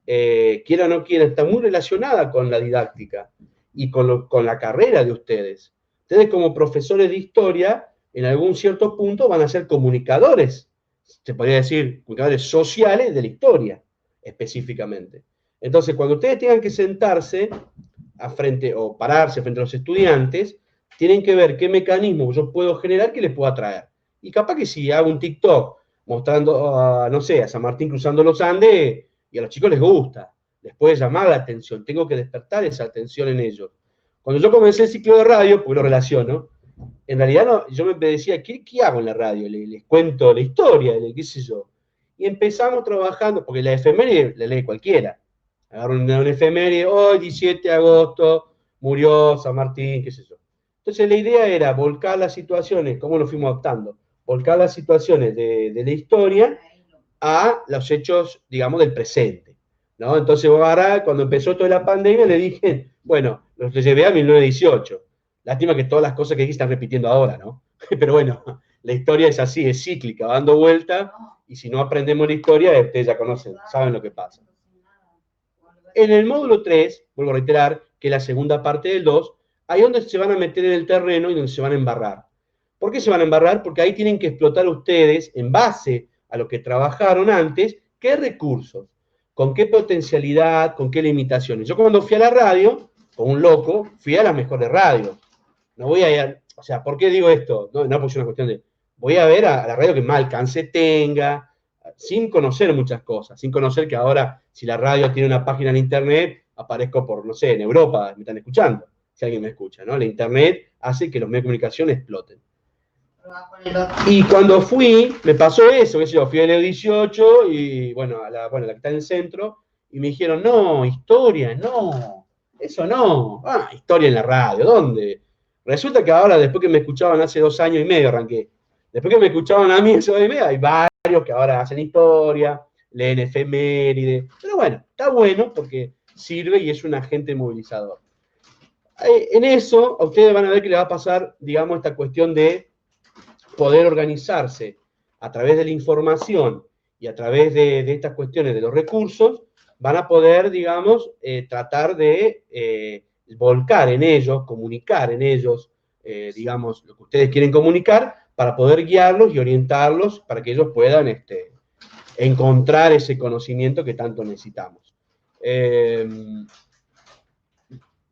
quiera o no quiera, está muy relacionada con la didáctica y con la carrera de ustedes. Ustedes como profesores de historia, en algún cierto punto van a ser comunicadores, se podría decir, comunicadores sociales de la historia, específicamente. Entonces, cuando ustedes tengan que sentarse o pararse frente a los estudiantes, tienen que ver qué mecanismo yo puedo generar que les pueda traer. Y capaz que si hago un TikTok mostrando, no sé, a San Martín cruzando los Andes, y a los chicos les gusta, les puede llamar la atención, tengo que despertar esa atención en ellos. Cuando yo comencé el ciclo de radio, porque lo relaciono, en realidad no, yo me decía, ¿qué hago en la radio? Les cuento la historia, qué sé yo. Y empezamos trabajando, porque la efeméride la lee cualquiera. Agarro una efeméride, hoy 17 de agosto, murió San Martín, qué sé yo. Entonces la idea era volcar las situaciones, cómo lo fuimos adaptando, volcar las situaciones de la historia a los hechos, digamos, del presente, ¿no? Entonces ahora, cuando empezó toda la pandemia, le dije, bueno, los llevé a 1918. Lástima que todas las cosas que dije están repitiendo ahora, ¿no? Pero bueno, la historia es así, es cíclica, va dando vuelta, y si no aprendemos la historia, ustedes ya conocen, saben lo que pasa. En el módulo 3, vuelvo a reiterar, que es la segunda parte del 2, ahí es donde se van a meter en el terreno y donde se van a embarrar. ¿Por qué se van a embarrar? Porque ahí tienen que explotar ustedes, en base a lo que trabajaron antes, qué recursos, con qué potencialidad, con qué limitaciones. Yo cuando fui a la radio, como un loco, fui a las mejores radios. No voy a ir, o sea, ¿por qué digo esto? No porque es una cuestión de, voy a ver a la radio que más alcance tenga, sin conocer muchas cosas, sin conocer que ahora, si la radio tiene una página en internet, aparezco por, no sé, en Europa, me están escuchando, si alguien me escucha, ¿no? La internet hace que los medios de comunicación exploten. Y cuando fui, me pasó eso, qué sé yo, fui a Leo 18 y, bueno, la que está en el centro, y me dijeron, no, historia, no, eso no, historia en la radio, ¿dónde? Resulta que ahora, después que me escuchaban hace 2 años y medio, arranqué, después que me escuchaban a mí hace 2 años y medio, hay varios que ahora hacen historia, leen efemérides, pero bueno, está bueno porque sirve y es un agente movilizador. En eso, a ustedes van a ver que les va a pasar, digamos, esta cuestión de poder organizarse a través de la información y a través de estas cuestiones de los recursos, van a poder, digamos, tratar de volcar en ellos, comunicar en ellos, digamos, lo que ustedes quieren comunicar, para poder guiarlos y orientarlos para que ellos puedan encontrar ese conocimiento que tanto necesitamos.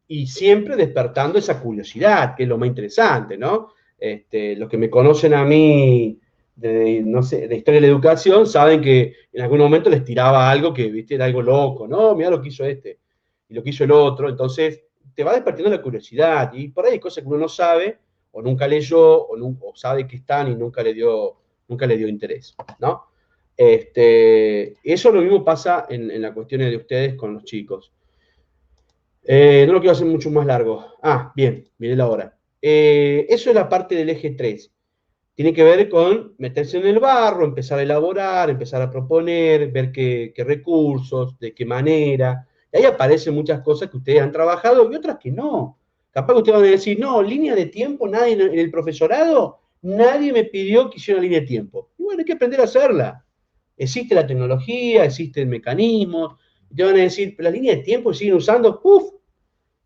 Y siempre despertando esa curiosidad, que es lo más interesante, ¿no? Los que me conocen a mí no sé, de historia de la educación, saben que en algún momento les tiraba algo que, viste, era algo loco, ¿no? Mirá lo que hizo este, y lo que hizo el otro, entonces te va despertando la curiosidad, y por ahí hay cosas que uno no sabe, o nunca leyó, o sabe que están y nunca le dio interés, ¿no? Eso lo mismo pasa en las cuestiones de ustedes con los chicos. No lo quiero hacer mucho más largo. Bien, miré la hora. Eso es la parte del eje 3. Tiene que ver con meterse en el barro, empezar a elaborar, empezar a proponer, ver qué recursos, de qué manera. Y ahí aparecen muchas cosas que ustedes han trabajado y otras que no. Capaz que ustedes van a decir, no, línea de tiempo, nadie en el profesorado, nadie me pidió que hiciera una línea de tiempo. Y bueno, hay que aprender a hacerla. Existe la tecnología, existen mecanismos. Y te van a decir, la línea de tiempo siguen usando,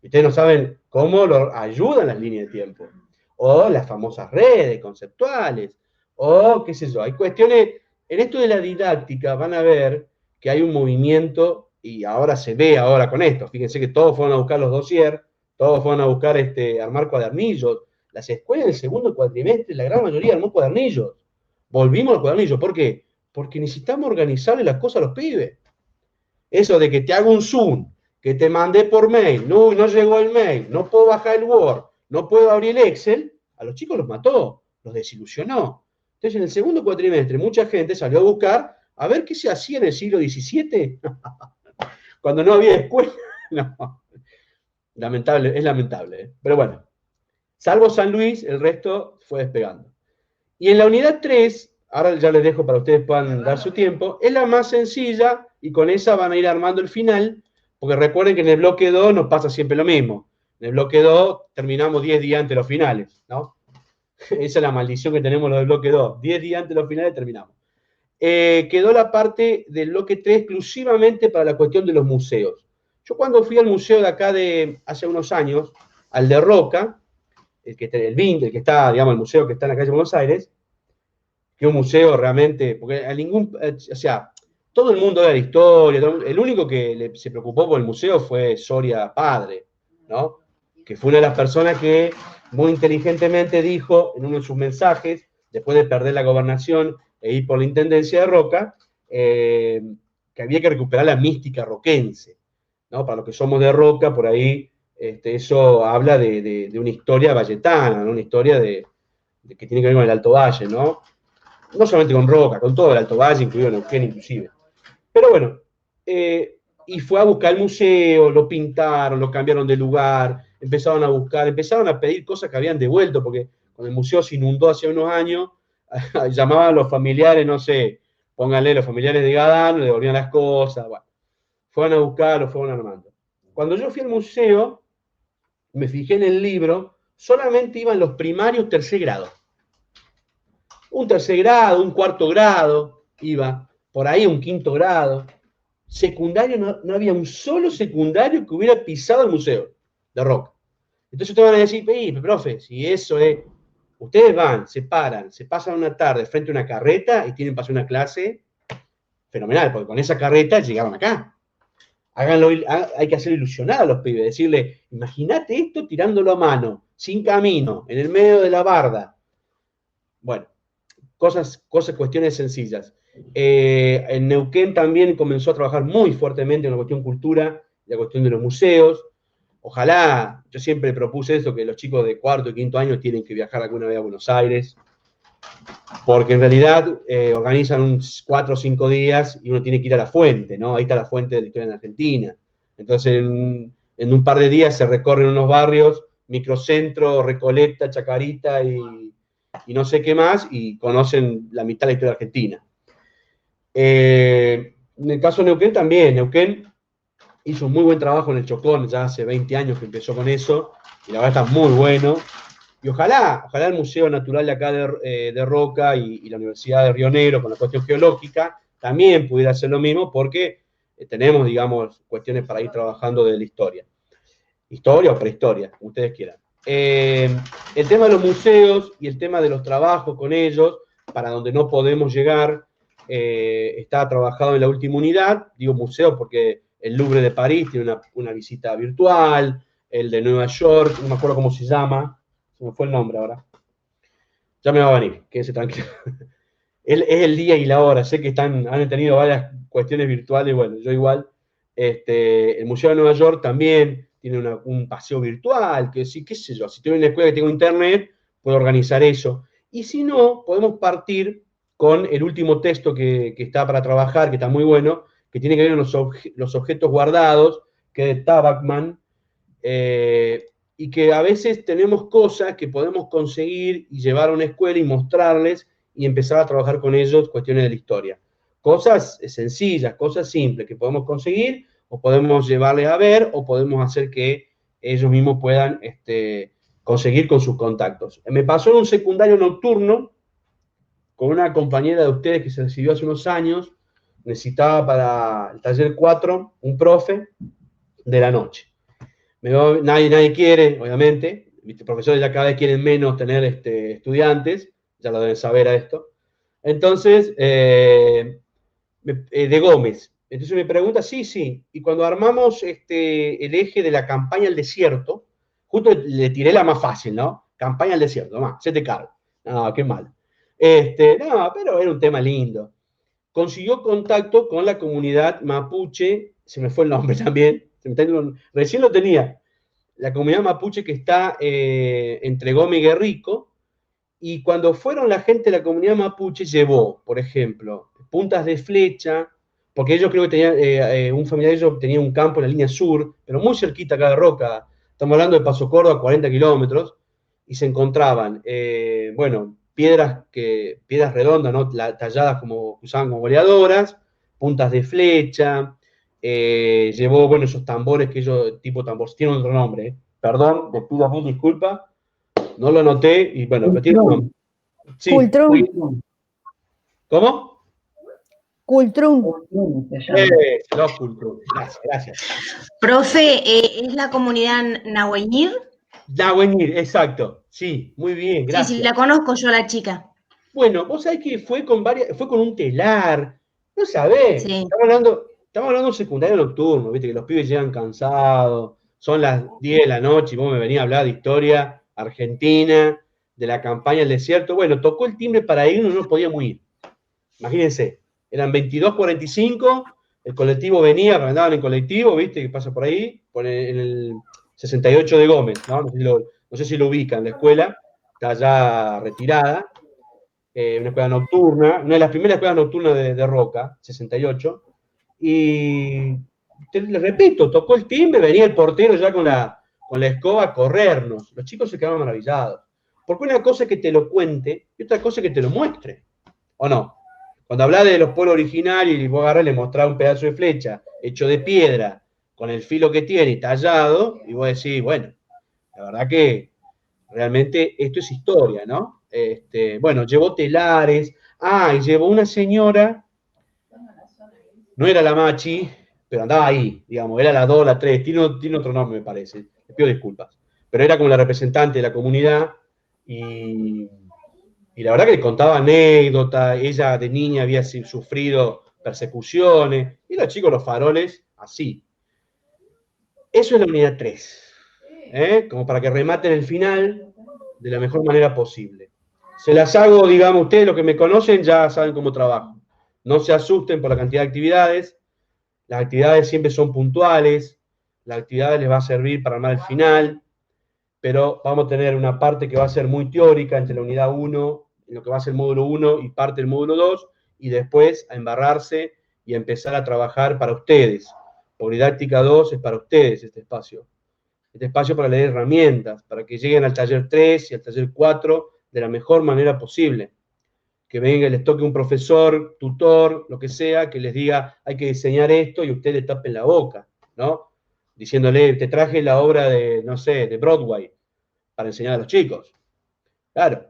y ustedes no saben cómo lo ayudan las líneas de tiempo. O las famosas redes conceptuales, o qué sé yo, hay cuestiones, en esto de la didáctica van a ver que hay un movimiento, y ahora se ve ahora con esto, fíjense que todos fueron a buscar los dossiers, todos fueron a buscar armar cuadernillos, las escuelas del segundo cuatrimestre, la gran mayoría armó cuadernillos, volvimos a los cuadernillos, ¿por qué? Porque necesitamos organizarle las cosas a los pibes. Eso de que te hago un Zoom, que te mandé por mail, no llegó el mail, no puedo bajar el Word, no puedo abrir el Excel, a los chicos los mató, los desilusionó. Entonces, en el segundo cuatrimestre, mucha gente salió a buscar a ver qué se hacía en el siglo XVII, cuando no había escuela. No. Lamentable, es lamentable, ¿eh? Pero bueno, salvo San Luis, el resto fue despegando. Y en la unidad 3, ahora ya les dejo para que ustedes puedan dar su tiempo, es la más sencilla, y con esa van a ir armando el final, porque recuerden que en el bloque 2 nos pasa siempre lo mismo. En el bloque 2 terminamos 10 días antes de los finales, ¿no? Esa es la maldición que tenemos los del bloque 2. 10 días antes de los finales terminamos. Quedó la parte del bloque 3 exclusivamente para la cuestión de los museos. Yo cuando fui al museo de acá de hace unos años, al de Roca, el que está, digamos, el museo que está en la calle de Buenos Aires, que es un museo realmente, porque o sea, todo el mundo de la historia, el único que se preocupó por el museo fue Soria padre, ¿no? Que fue una de las personas que muy inteligentemente dijo en uno de sus mensajes, después de perder la gobernación e ir por la intendencia de Roca, que había que recuperar la mística roquense, ¿no? Para los que somos de Roca, por ahí, eso habla de una historia valletana, ¿no? Una historia que tiene que ver con el Alto Valle, ¿no? No solamente con Roca, con todo el Alto Valle, incluido Neuquén inclusive. Pero bueno, y fue a buscar el museo, lo pintaron, lo cambiaron de lugar, empezaron a pedir cosas que habían devuelto, porque cuando el museo se inundó hace unos años, llamaban a los familiares, no sé, pónganle los familiares de Gadán, le devolvían las cosas, bueno, fueron a buscarlo, fueron armando. Cuando yo fui al museo, me fijé en el libro, solamente iban los primarios tercer grado. un tercer grado, un cuarto grado, iba, por ahí un quinto grado. Secundario, no había un solo secundario que hubiera pisado el museo de Roca. Entonces te van a decir, profe, si eso es, ustedes van, se paran, se pasan una tarde frente a una carreta y tienen para hacer una clase fenomenal, porque con esa carreta llegaron acá. Háganlo, hay que hacer ilusionar a los pibes, decirle, imagínate esto tirándolo a mano, sin camino, en el medio de la barda. Bueno, cuestiones sencillas. En Neuquén también comenzó a trabajar muy fuertemente en la cuestión cultura, la cuestión de los museos. Ojalá, yo siempre propuse eso, que los chicos de cuarto y quinto año tienen que viajar alguna vez a Buenos Aires, porque en realidad organizan uns 4 o 5 días y uno tiene que ir a la fuente, ¿no? Ahí está la fuente de la historia en Argentina. Entonces, en un par de días se recorren unos barrios, Microcentro, Recoleta, Chacarita y no sé qué más, y conocen la mitad de la historia argentina. En el caso de Neuquén también, Neuquén hizo un muy buen trabajo en el Chocón, ya hace 20 años que empezó con eso, y la verdad está muy bueno. Y ojalá el Museo Natural de acá de Roca y la Universidad de Río Negro, con la cuestión geológica, también pudiera hacer lo mismo, porque tenemos, digamos, cuestiones para ir trabajando de la historia. Historia o prehistoria, como ustedes quieran. El tema de los museos y el tema de los trabajos con ellos, para donde no podemos llegar, está trabajado en la última unidad. Digo museo porque el Louvre de París tiene una visita virtual, el de Nueva York, no me acuerdo cómo se llama, se me fue el nombre ahora. Ya me va a venir, quédense tranquilos. Es el día y la hora, sé que han tenido varias cuestiones virtuales, bueno, yo igual. El Museo de Nueva York también tiene un paseo virtual, que sí, qué sé yo, si estoy en la escuela que tengo internet, puedo organizar eso. Y si no, podemos partir con el último texto que está para trabajar, que está muy bueno, que tiene que ver con los objetos guardados, que es de Tabachman, y que a veces tenemos cosas que podemos conseguir y llevar a una escuela y mostrarles y empezar a trabajar con ellos cuestiones de la historia. Cosas sencillas, cosas simples que podemos conseguir, o podemos llevarles a ver, o podemos hacer que ellos mismos puedan conseguir con sus contactos. Me pasó en un secundario nocturno con una compañera de ustedes que se recibió hace unos años, necesitaba para el taller 4 un profe de la noche. Nadie quiere, obviamente, profesores ya cada vez quieren menos tener estudiantes, ya lo deben saber a esto. Entonces, de Gómez. Entonces me pregunta, sí, y cuando armamos el eje de la campaña al desierto, justo le tiré la más fácil, ¿no? Campaña al desierto, más, se te cargo. No, qué mal. No, pero era un tema lindo. Consiguió contacto con la comunidad mapuche, se me fue el nombre también, recién lo tenía, la comunidad mapuche que está entre Gómez y Guerrico, y cuando fueron la gente de la comunidad mapuche llevó, por ejemplo, puntas de flecha, porque ellos creo que tenían, un familiar de ellos tenía un campo en la línea sur, pero muy cerquita acá de Roca, estamos hablando de Paso Córdoba, 40 kilómetros, y se encontraban, piedras redondas, ¿no? Talladas como, usaban como boleadoras, puntas de flecha, llevó, esos tambores que ellos, tipo tambor, tienen otro nombre, perdón, les pido mil disculpas, no lo anoté, y bueno, lo tiene un nombre. Sí, Cultrún. ¿Cómo? Cultrún. Cultrún. Gracias. Profe, ¿es la comunidad Nahuenir? Nahuenir, exacto. Sí, muy bien, gracias. Sí, la conozco yo, la chica. Bueno, vos sabés que fue con un telar, no sabés. Sí. Estamos hablando de un secundario nocturno, viste, que los pibes llegan cansados, son las 10 de la noche y vos me venís a hablar de historia argentina, de la campaña del desierto. Bueno, tocó el timbre para irnos, no nos podíamos ir. Imagínense, eran 22:45, el colectivo venía, andaban en colectivo, viste, que pasa por ahí, en el 68 de Gómez, ¿no? No sé si lo ubican, la escuela está ya retirada, una escuela nocturna, una de las primeras escuelas nocturnas de Roca, 68, y les repito, tocó el timbre, venía el portero ya con la escoba a corrernos. Los chicos se quedaron maravillados. Porque una cosa es que te lo cuente y otra cosa es que te lo muestre. ¿O no? Cuando hablás de los pueblos originarios y vos agarrás y le mostrás un pedazo de flecha hecho de piedra, con el filo que tiene y tallado, y vos decís, bueno, la verdad que realmente esto es historia, ¿no? bueno, llevó telares, y llevó una señora, no era la Machi, pero andaba ahí, digamos, era la 2, la 3, tiene otro nombre, me parece, le pido disculpas, pero era como la representante de la comunidad, y la verdad que le contaba anécdotas, ella de niña había sufrido persecuciones, y los chicos, los faroles, así. Eso es la unidad 3, como para que rematen el final de la mejor manera posible. Se las hago, digamos, ustedes los que me conocen ya saben cómo trabajo. No se asusten por la cantidad de actividades, las actividades siempre son puntuales, las actividades les va a servir para armar el final, pero vamos a tener una parte que va a ser muy teórica entre la unidad 1, lo que va a ser el módulo 1 y parte del módulo 2, y después a embarrarse y a empezar a trabajar para ustedes. Por didáctica 2 es para ustedes este espacio. Este espacio para leer herramientas, para que lleguen al taller 3 y al taller 4 de la mejor manera posible. Que venga y les toque un profesor, tutor, lo que sea, que les diga, hay que diseñar esto, y ustedes le tapen la boca, ¿no? Diciéndole, te traje la obra de, no sé, de Broadway, para enseñar a los chicos. Claro,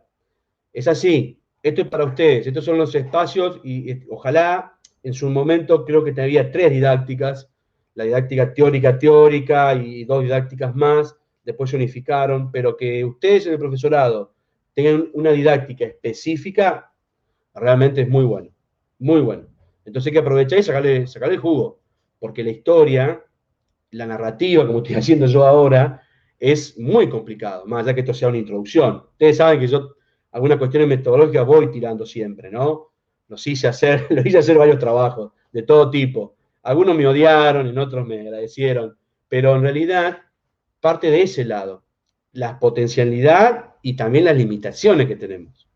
es así. Esto es para ustedes. Estos son los espacios y ojalá en su momento creo que había 3 didácticas, la didáctica teórica y 2 didácticas más, después se unificaron, pero que ustedes en el profesorado tengan una didáctica específica, realmente es muy bueno, muy bueno. Entonces hay que aprovechar y sacarle el jugo, porque la historia, la narrativa, como estoy haciendo yo ahora, es muy complicado, más allá que esto sea una introducción. Ustedes saben que yo algunas cuestiones metodológicas voy tirando siempre, ¿no? Los hice hacer varios trabajos de todo tipo. Algunos me odiaron, en otros me agradecieron, pero en realidad parte de ese lado, la potencialidad y también las limitaciones que tenemos.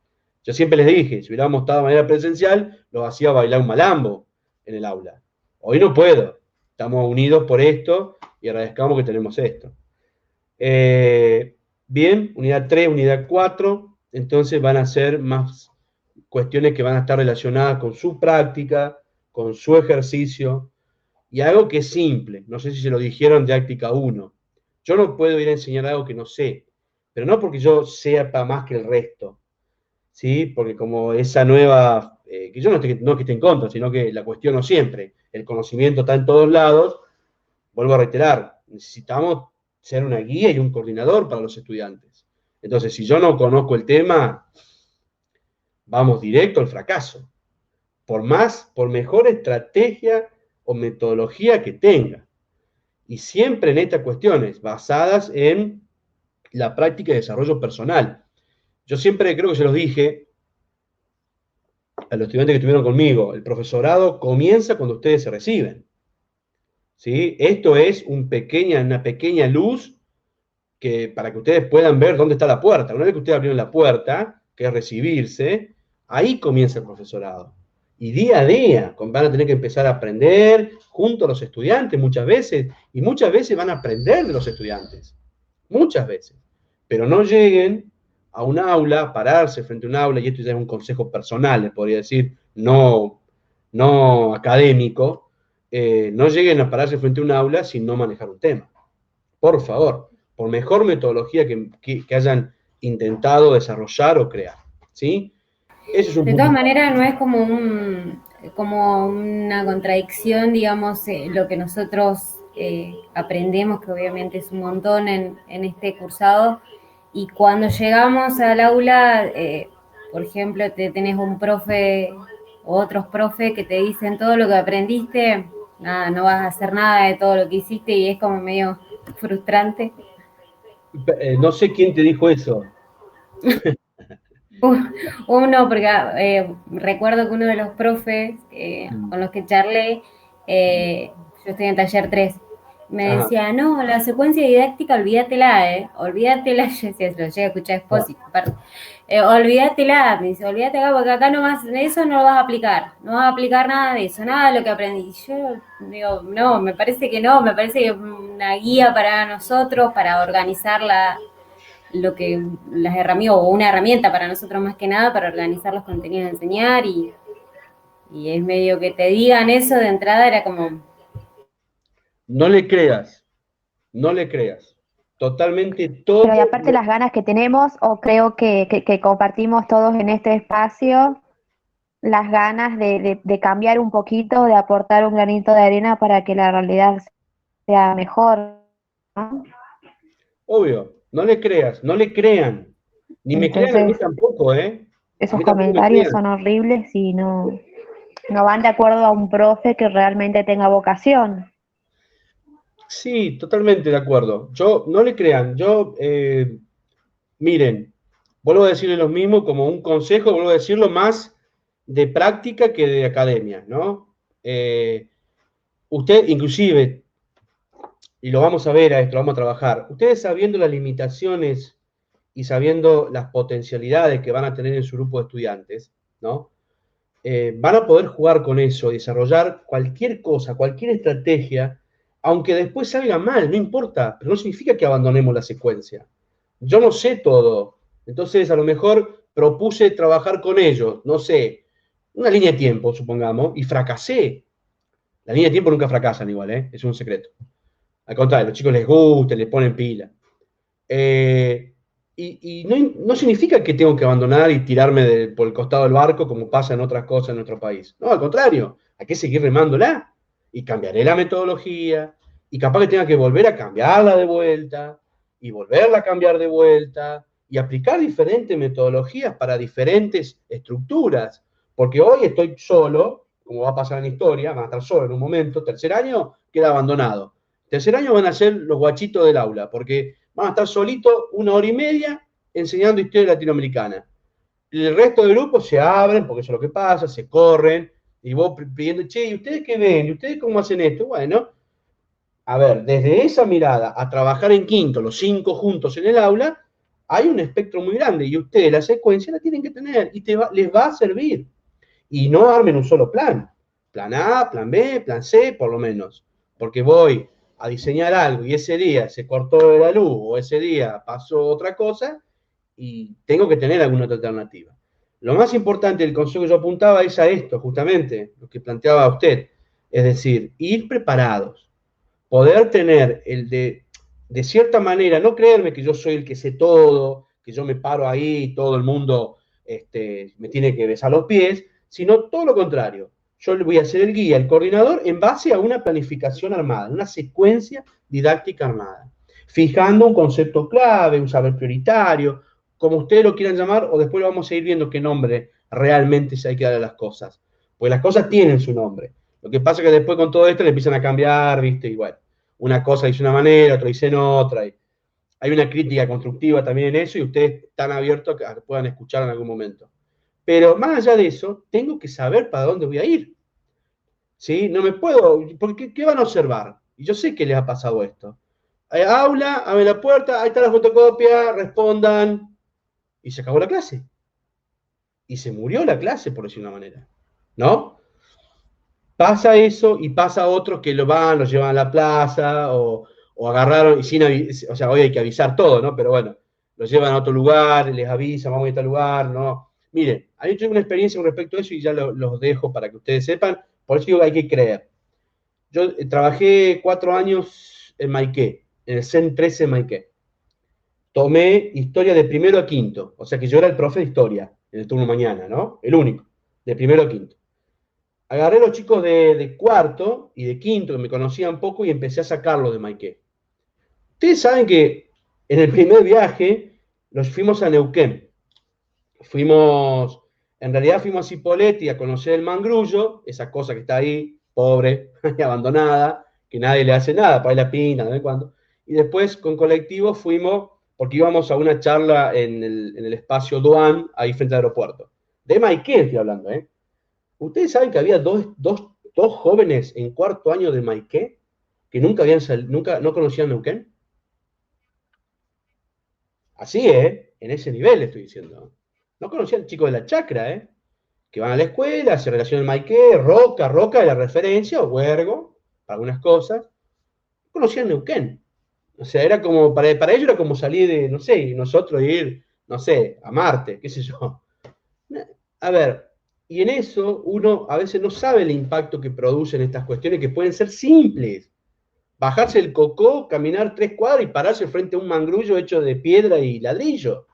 Yo siempre les dije, si hubiéramos estado de manera presencial, los hacía bailar un malambo en el aula. Hoy no puedo. Estamos unidos por esto y agradezcamos que tenemos esto. Bien, unidad 3, unidad 4, entonces van a ser más cuestiones que van a estar relacionadas con su práctica, con su ejercicio, y algo que es simple, no sé si se lo dijeron de Didáctica 1. Yo no puedo ir a enseñar algo que no sé, pero no porque yo sepa más que el resto, ¿sí? Porque como esa nueva, que yo no que esté en contra, sino que la cuestiono siempre, el conocimiento está en todos lados, vuelvo a reiterar, necesitamos ser una guía y un coordinador para los estudiantes. Entonces, si yo no conozco el tema, vamos directo al fracaso. Por mejor estrategia o metodología que tenga. Y siempre en estas cuestiones, basadas en la práctica y desarrollo personal. Yo siempre creo que se los dije a los estudiantes que estuvieron conmigo, el profesorado comienza cuando ustedes se reciben. ¿Sí? Esto es una pequeña luz para que ustedes puedan ver dónde está la puerta. Una vez que ustedes abrieron la puerta, que es recibirse, ahí comienza el profesorado. Y día a día van a tener que empezar a aprender junto a los estudiantes muchas veces, y muchas veces van a aprender de los estudiantes. Muchas veces. Pero no lleguen a un aula, pararse frente a un aula, y esto ya es un consejo personal, les podría decir, no académico, no lleguen a pararse frente a un aula sin no manejar un tema. Por favor, por mejor metodología que hayan intentado desarrollar o crear, ¿sí? Eso es un De todas poquito. maneras, no es como una contradicción, digamos, lo que nosotros aprendemos, que obviamente es un montón en este cursado, y cuando llegamos al aula, por ejemplo, tenés un profe o otros profes que te dicen todo lo que aprendiste, nada, no vas a hacer nada de todo lo que hiciste, y es como medio frustrante. No sé quién te dijo eso. Uno, porque recuerdo que uno de los profes con los que charlé, yo estoy en taller 3, me Ajá. decía, no, la secuencia didáctica, olvídatela, olvídatela, yo decía, lo llegué a escuchar Expósito, olvídatela, me dice, olvídate acá, porque acá nomás, eso no lo vas a aplicar, no vas a aplicar nada de eso, nada de lo que aprendí. Y yo digo, no, me parece que no, me parece que es una guía para nosotros, para organizar las herramientas, o una herramienta para nosotros más que nada, para organizar los contenidos de enseñar, y es medio que te digan eso de entrada, era como... No le creas, no le creas. totalmente todo. Pero y aparte las ganas que tenemos, o creo que compartimos todos en este espacio, las ganas de cambiar un poquito, de aportar un granito de arena para que la realidad sea mejor, ¿no? Obvio, no le creas, no le crean. Ni me crean a mí Entonces, tampoco, ¿eh? A esos mí tampoco me comentarios crean. son horribles y no van de acuerdo a un profe que realmente tenga vocación. Sí, totalmente de acuerdo. Yo, no le crean, miren, vuelvo a decirle lo mismo como un consejo, vuelvo a decirlo más de práctica que de academia, ¿no? Usted, inclusive, y lo vamos a ver a esto, lo vamos a trabajar, ustedes sabiendo las limitaciones y sabiendo las potencialidades que van a tener en su grupo de estudiantes, ¿no? Van a poder jugar con eso, desarrollar cualquier cosa, cualquier estrategia, aunque después salga mal, no importa, pero no significa que abandonemos la secuencia. Yo no sé todo, entonces a lo mejor propuse trabajar con ellos, no sé, una línea de tiempo, supongamos, y fracasé. La línea de tiempo nunca fracasan igual, ¿eh? Es un secreto. Al contrario, a los chicos les gusta, les ponen pila. Y no significa que tengo que abandonar y tirarme por el costado del barco como pasa en otras cosas en nuestro país. No, al contrario, hay que seguir remándola y cambiaré la metodología y capaz que tenga que volver a cambiarla de vuelta y volverla a cambiar de vuelta y aplicar diferentes metodologías para diferentes estructuras. Porque hoy estoy solo, como va a pasar en la historia, van a estar solo en un momento, tercer año queda abandonado. Tercer año van a ser los guachitos del aula, porque van a estar solitos 1 hora y media enseñando historia latinoamericana. El resto del grupo se abren, porque eso es lo que pasa, se corren, y vos pidiendo, che, ¿y ustedes qué ven? ¿Y ustedes cómo hacen esto? Bueno, a ver, desde esa mirada a trabajar en quinto, los 5 juntos en el aula, hay un espectro muy grande, y ustedes la secuencia la tienen que tener, y les va a servir. Y no armen un solo plan. Plan A, plan B, plan C, por lo menos. Porque voy a diseñar algo y ese día se cortó la luz o ese día pasó otra cosa y tengo que tener alguna otra alternativa. Lo más importante del consejo que yo apuntaba es a esto, justamente, lo que planteaba usted. Es decir, ir preparados. Poder tener de cierta manera, no creerme que yo soy el que sé todo, que yo me paro ahí y todo el mundo me tiene que besar los pies, sino todo lo contrario. Yo le voy a ser el guía, el coordinador, en base a una planificación armada, una secuencia didáctica armada, fijando un concepto clave, un saber prioritario, como ustedes lo quieran llamar, o después lo vamos a ir viendo qué nombre realmente se hay que darle a las cosas. Porque las cosas tienen su nombre. Lo que pasa es que después con todo esto le empiezan a cambiar, ¿viste? Y bueno, una cosa dice una manera, otra dice en otra. Y hay una crítica constructiva también en eso y ustedes están abiertos a que puedan escuchar en algún momento. Pero más allá de eso, tengo que saber para dónde voy a ir. ¿Sí? No me puedo, porque ¿qué van a observar? Y yo sé que les ha pasado esto. Aula, abre la puerta, ahí está la fotocopia, respondan. Y se acabó la clase. Y se murió la clase, por decir una manera. ¿No? Pasa eso y pasa otros que los llevan a la plaza o agarraron y sin avisar, o sea, hoy hay que avisar todo, ¿no? Pero bueno, los llevan a otro lugar, les avisan, vamos a este lugar, ¿no? Miren, hay una experiencia con respecto a eso y ya los dejo para que ustedes sepan, por eso digo que hay que creer. Yo trabajé 4 años en Maiqué, en el CEN 13 en Maiqué. Tomé historia de primero a quinto, o sea que yo era el profe de historia en el turno mañana, ¿no? El único, de primero a quinto. Agarré a los chicos de cuarto y de quinto, que me conocían poco, y empecé a sacarlos de Maiqué. Ustedes saben que en el primer viaje los fuimos a Neuquén. En realidad fuimos a Cipolletti a conocer el mangrullo, esa cosa que está ahí, pobre y abandonada, que nadie le hace nada, para ir la pinta, no sé cuándo. Y después con colectivo fuimos, porque íbamos a una charla en el espacio Duan, ahí frente al aeropuerto. De Maiqué estoy hablando, ¿eh? Ustedes saben que había dos jóvenes en cuarto año de Maiqué que nunca no conocían Neuquén. Así, en ese nivel estoy diciendo. No conocían chicos de la chacra, que van a la escuela, se relacionan en Maiqué, Roca es la referencia, o Huergo, para algunas cosas. No conocían Neuquén. O sea, era como, para ellos era como salir de, no sé, nosotros ir, no sé, a Marte, qué sé yo. A ver, y en eso uno a veces no sabe el impacto que producen estas cuestiones que pueden ser simples. bajarse el cocó, caminar 3 cuadras y pararse frente a un mangrullo hecho de piedra y ladrillo.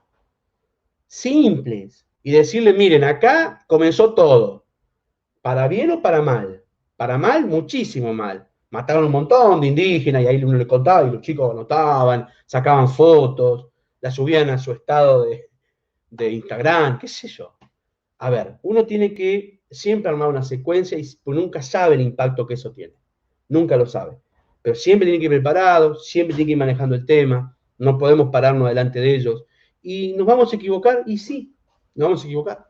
Simples. Y decirle, miren, acá comenzó todo. ¿Para bien o para mal? Para mal, muchísimo mal. Mataron un montón de indígenas y ahí uno le contaba y los chicos anotaban, sacaban fotos, las subían a su estado de Instagram, qué sé yo. A ver, uno tiene que siempre armar una secuencia y nunca sabe el impacto que eso tiene. Nunca lo sabe. Pero siempre tiene que ir preparado, siempre tiene que ir manejando el tema, no podemos pararnos delante de ellos. ¿Y nos vamos a equivocar? Y sí, nos vamos a equivocar.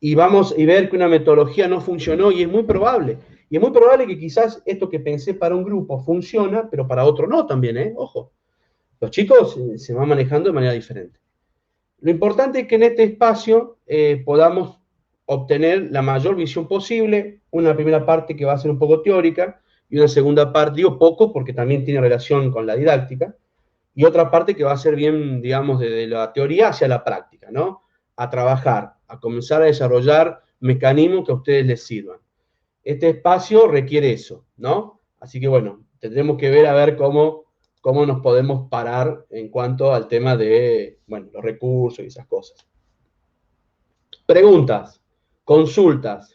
Y vamos a ver que una metodología no funcionó y es muy probable. Y es muy probable que quizás esto que pensé para un grupo funciona, pero para otro no también, ¿eh? Ojo. Los chicos se van manejando de manera diferente. Lo importante es que en este espacio podamos obtener la mayor visión posible, una primera parte que va a ser un poco teórica, y una segunda parte, digo poco porque también tiene relación con la didáctica, y otra parte que va a ser bien, digamos, de la teoría hacia la práctica, ¿no? A trabajar, a comenzar a desarrollar mecanismos que a ustedes les sirvan. Este espacio requiere eso, ¿no? Así que bueno, tendremos que ver a ver cómo nos podemos parar en cuanto al tema de, bueno, los recursos y esas cosas. Preguntas, consultas.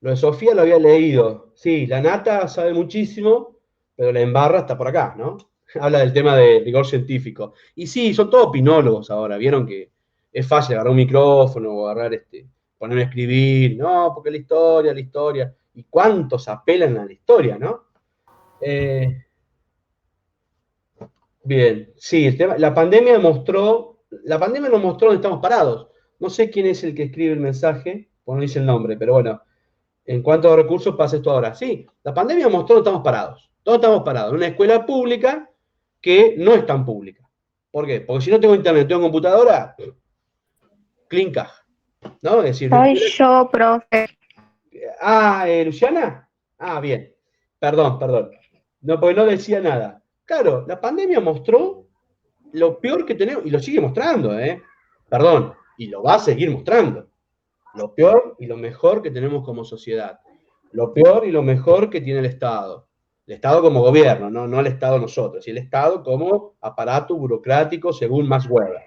Lo de Sofía lo había leído. Sí, la Nata sabe muchísimo, pero la embarra está por acá, ¿no? Habla del tema de rigor científico. Y sí, son todos opinólogos ahora. Vieron que es fácil agarrar un micrófono o agarrar ponerme a escribir. No, porque la historia. ¿Y cuántos apelan a la historia, no? Bien, sí, la pandemia nos mostró dónde estamos parados. No sé quién es el que escribe el mensaje, pues no dice el nombre, pero bueno, en cuanto a recursos pasa esto ahora. Sí, la pandemia mostró dónde estamos parados. ¿Dónde estamos parados? En una escuela pública que no es tan pública. ¿Por qué? Porque si no tengo internet, tengo computadora, clinca, ¿no? Es decir, Soy yo, profe. Luciana. Ah, bien. Perdón. No, porque no decía nada. Claro, la pandemia mostró lo peor que tenemos, y lo sigue mostrando, Perdón, y lo va a seguir mostrando. Lo peor y lo mejor que tenemos como sociedad. Lo peor y lo mejor que tiene el Estado. El Estado como gobierno, no el Estado nosotros, y el Estado como aparato burocrático según Max Weber.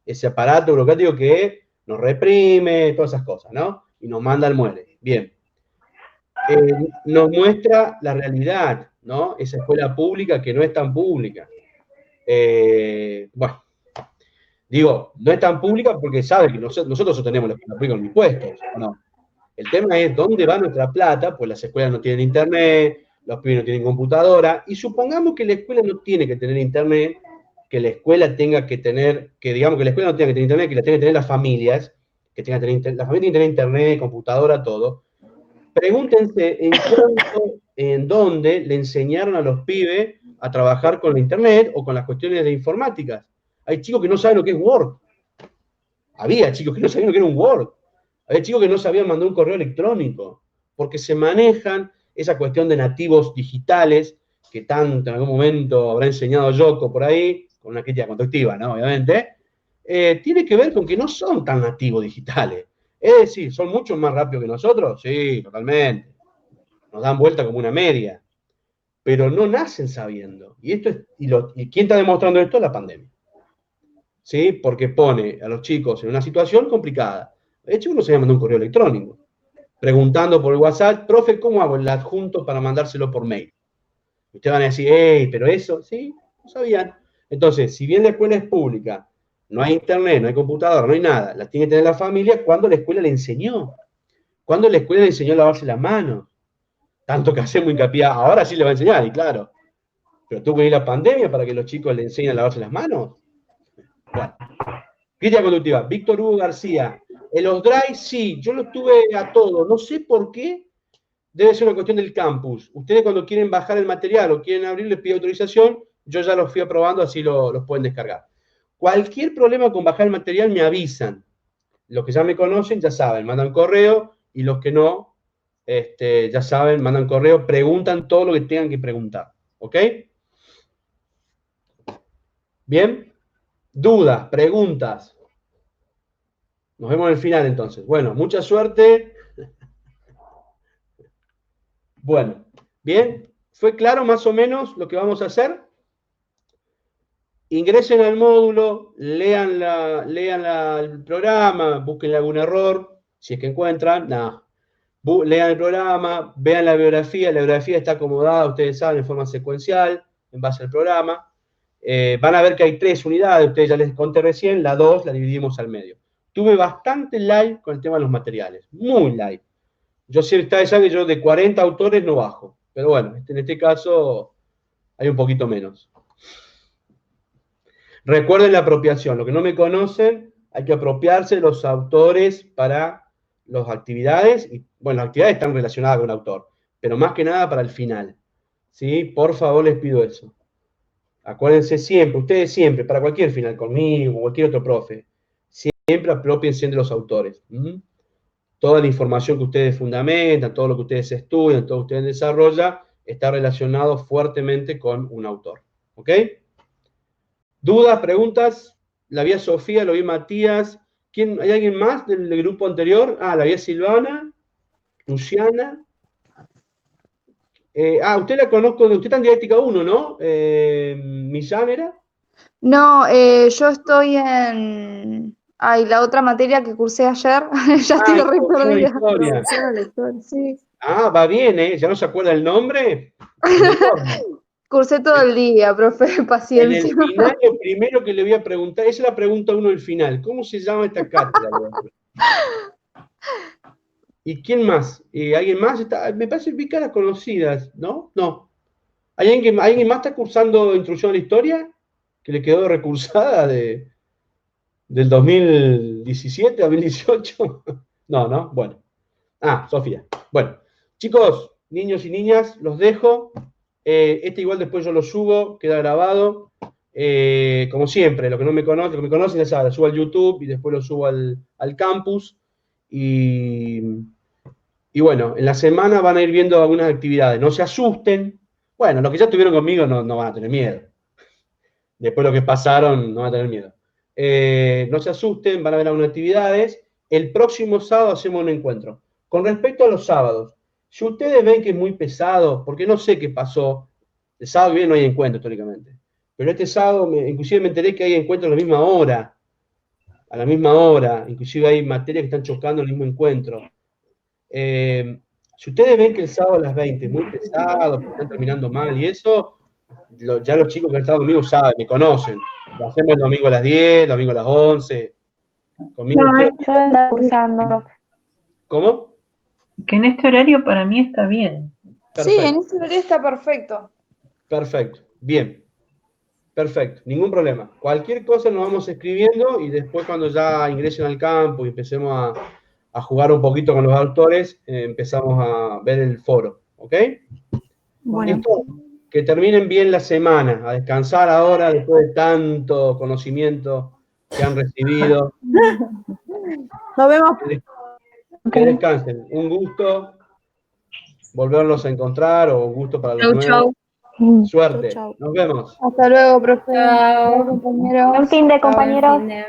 Ese aparato burocrático que nos reprime, todas esas cosas, ¿no? Y nos manda al muere. Bien. Nos muestra la realidad, ¿no? Esa escuela pública que no es tan pública. Bueno, digo, no es tan pública porque sabe que nosotros sostenemos la escuela pública con impuestos, ¿o no? El tema es dónde va nuestra plata, pues las escuelas no tienen internet, los pibes no tienen computadora, y supongamos que la escuela no tiene que tener internet, que la escuela tenga que tener, que digamos que la escuela no tenga que tener internet, que la tengan que tener las familias, que tengan que tener, las familias tienen que tener internet, computadora, todo. Pregúntense en dónde le enseñaron a los pibes a trabajar con la internet o con las cuestiones de informática. Hay chicos que no saben lo que es Word. Había chicos que no sabían lo que era un Word. Había chicos que no sabían mandar un correo electrónico, porque se manejan esa cuestión de nativos digitales, que tanto en algún momento habrá enseñado Yoko por ahí, con una crítica constructiva, ¿no? Obviamente, tiene que ver con que no son tan nativos digitales. Es decir, ¿son mucho más rápidos que nosotros? Sí, totalmente. Nos dan vuelta como una media. Pero no nacen sabiendo. ¿Y quién está demostrando esto? La pandemia. ¿Sí? Porque pone a los chicos en una situación complicada. De hecho, uno se manda un correo electrónico, preguntando por el WhatsApp, profe, ¿cómo hago el adjunto para mandárselo por mail? Ustedes van a decir, pero eso, sí, no sabían. Entonces, si bien la escuela es pública, no hay internet, no hay computadora, no hay nada, la tiene que tener la familia, ¿cuándo la escuela le enseñó? ¿Cuándo la escuela le enseñó a lavarse las manos? Tanto que hacemos hincapié, ahora sí le va a enseñar, y claro. Pero tuvo que ir la pandemia para que los chicos le enseñen a lavarse las manos. Bueno. Crítica conductiva. Víctor Hugo García. En los drive, sí, yo lo tuve a todo. No sé por qué. Debe ser una cuestión del campus. Ustedes cuando quieren bajar el material o quieren abrir, les pido autorización. Yo ya los fui aprobando, así los pueden descargar. Cualquier problema con bajar el material me avisan. Los que ya me conocen ya saben, mandan correo, y los que no, ya saben, mandan correo, preguntan todo lo que tengan que preguntar. ¿Ok? ¿Bien? ¿Dudas? ¿Preguntas? Nos vemos en el final entonces. Bueno, mucha suerte. Bueno, bien. ¿Fue claro más o menos lo que vamos a hacer? Ingresen al módulo, lean el programa, busquen algún error, si es que encuentran, nada. Lean el programa, vean la biografía está acomodada, ustedes saben, en forma secuencial, en base al programa. Van a ver que hay 3 unidades, ustedes ya les conté recién, la 2 la dividimos al medio. Tuve bastante light con el tema de los materiales, muy light. Yo siempre saben que yo de 40 autores no bajo, pero bueno, en este caso hay un poquito menos. Recuerden la apropiación, los que no me conocen, hay que apropiarse de los autores para las actividades, y bueno, las actividades están relacionadas con un autor, pero más que nada para el final, ¿sí? Por favor les pido eso. Acuérdense siempre, ustedes siempre, para cualquier final, conmigo, o cualquier otro profe, siempre apropiense de los autores. Toda la información que ustedes fundamentan, todo lo que ustedes estudian, todo lo que ustedes desarrollan, está relacionado fuertemente con un autor. ¿Ok? ¿Dudas, preguntas? La vi a Sofía, lo vi a Matías. ¿Hay alguien más del grupo anterior? La vi a Silvana, Luciana. Usted la conozco, usted está en didáctica 1, ¿no? ¿Millán era? No, yo estoy en... Ay, la otra materia que cursé ayer, ya estoy re perdida. Historia. Sí. Va bien, ¿eh? ¿Ya no se acuerda el nombre? Cursé todo el día, profe, paciencia. En el final, lo primero que le voy a preguntar, esa es la pregunta 1 del final. ¿Cómo se llama esta cátedra? ¿Y quién más? ¿Alguien más? Me parece que vi caras conocidas, ¿no? No. ¿Alguien más está cursando Introducción a la Historia? ¿Que le quedó recursada del 2017, 2018? No. Bueno. Sofía. Bueno. Chicos, niños y niñas, los dejo. Igual después yo lo subo, queda grabado. Como siempre, los que no me conocen, ya saben, lo subo al YouTube y después lo subo al campus. Y bueno, en la semana van a ir viendo algunas actividades. No se asusten. Bueno, los que ya estuvieron conmigo no van a tener miedo. Después de lo que pasaron, no van a tener miedo. No se asusten, van a ver algunas actividades. El próximo sábado hacemos un encuentro. Con respecto a los sábados, si ustedes ven que es muy pesado, porque no sé qué pasó, el sábado que viene no hay encuentro históricamente, pero este sábado inclusive me enteré que hay encuentros a la misma hora, inclusive hay materias que están chocando en el mismo encuentro. Si ustedes ven que el sábado a las 20 es muy pesado, porque están terminando mal y eso, ya los chicos que han estado conmigo saben, me conocen. Lo hacemos el domingo a las 10, el domingo a las 11. Conmigo No, yo ando cursando. ¿Cómo? Que en este horario para mí está bien. Perfecto. Sí, en este horario está perfecto. Perfecto, bien. Perfecto, ningún problema. Cualquier cosa nos vamos escribiendo y después cuando ya ingresen al campo y empecemos a jugar un poquito con los autores, empezamos a ver el foro, ¿ok? Bueno. ¿Listo? Que terminen bien la semana, a descansar ahora después de tanto conocimiento que han recibido. Nos vemos. Que descansen. Un gusto volverlos a encontrar o un gusto para los nuevos. Suerte. Chau. Nos vemos. Hasta luego, profe. Chao. Chao, compañeros. Buen fin de, compañeros. Chao, buen fin de.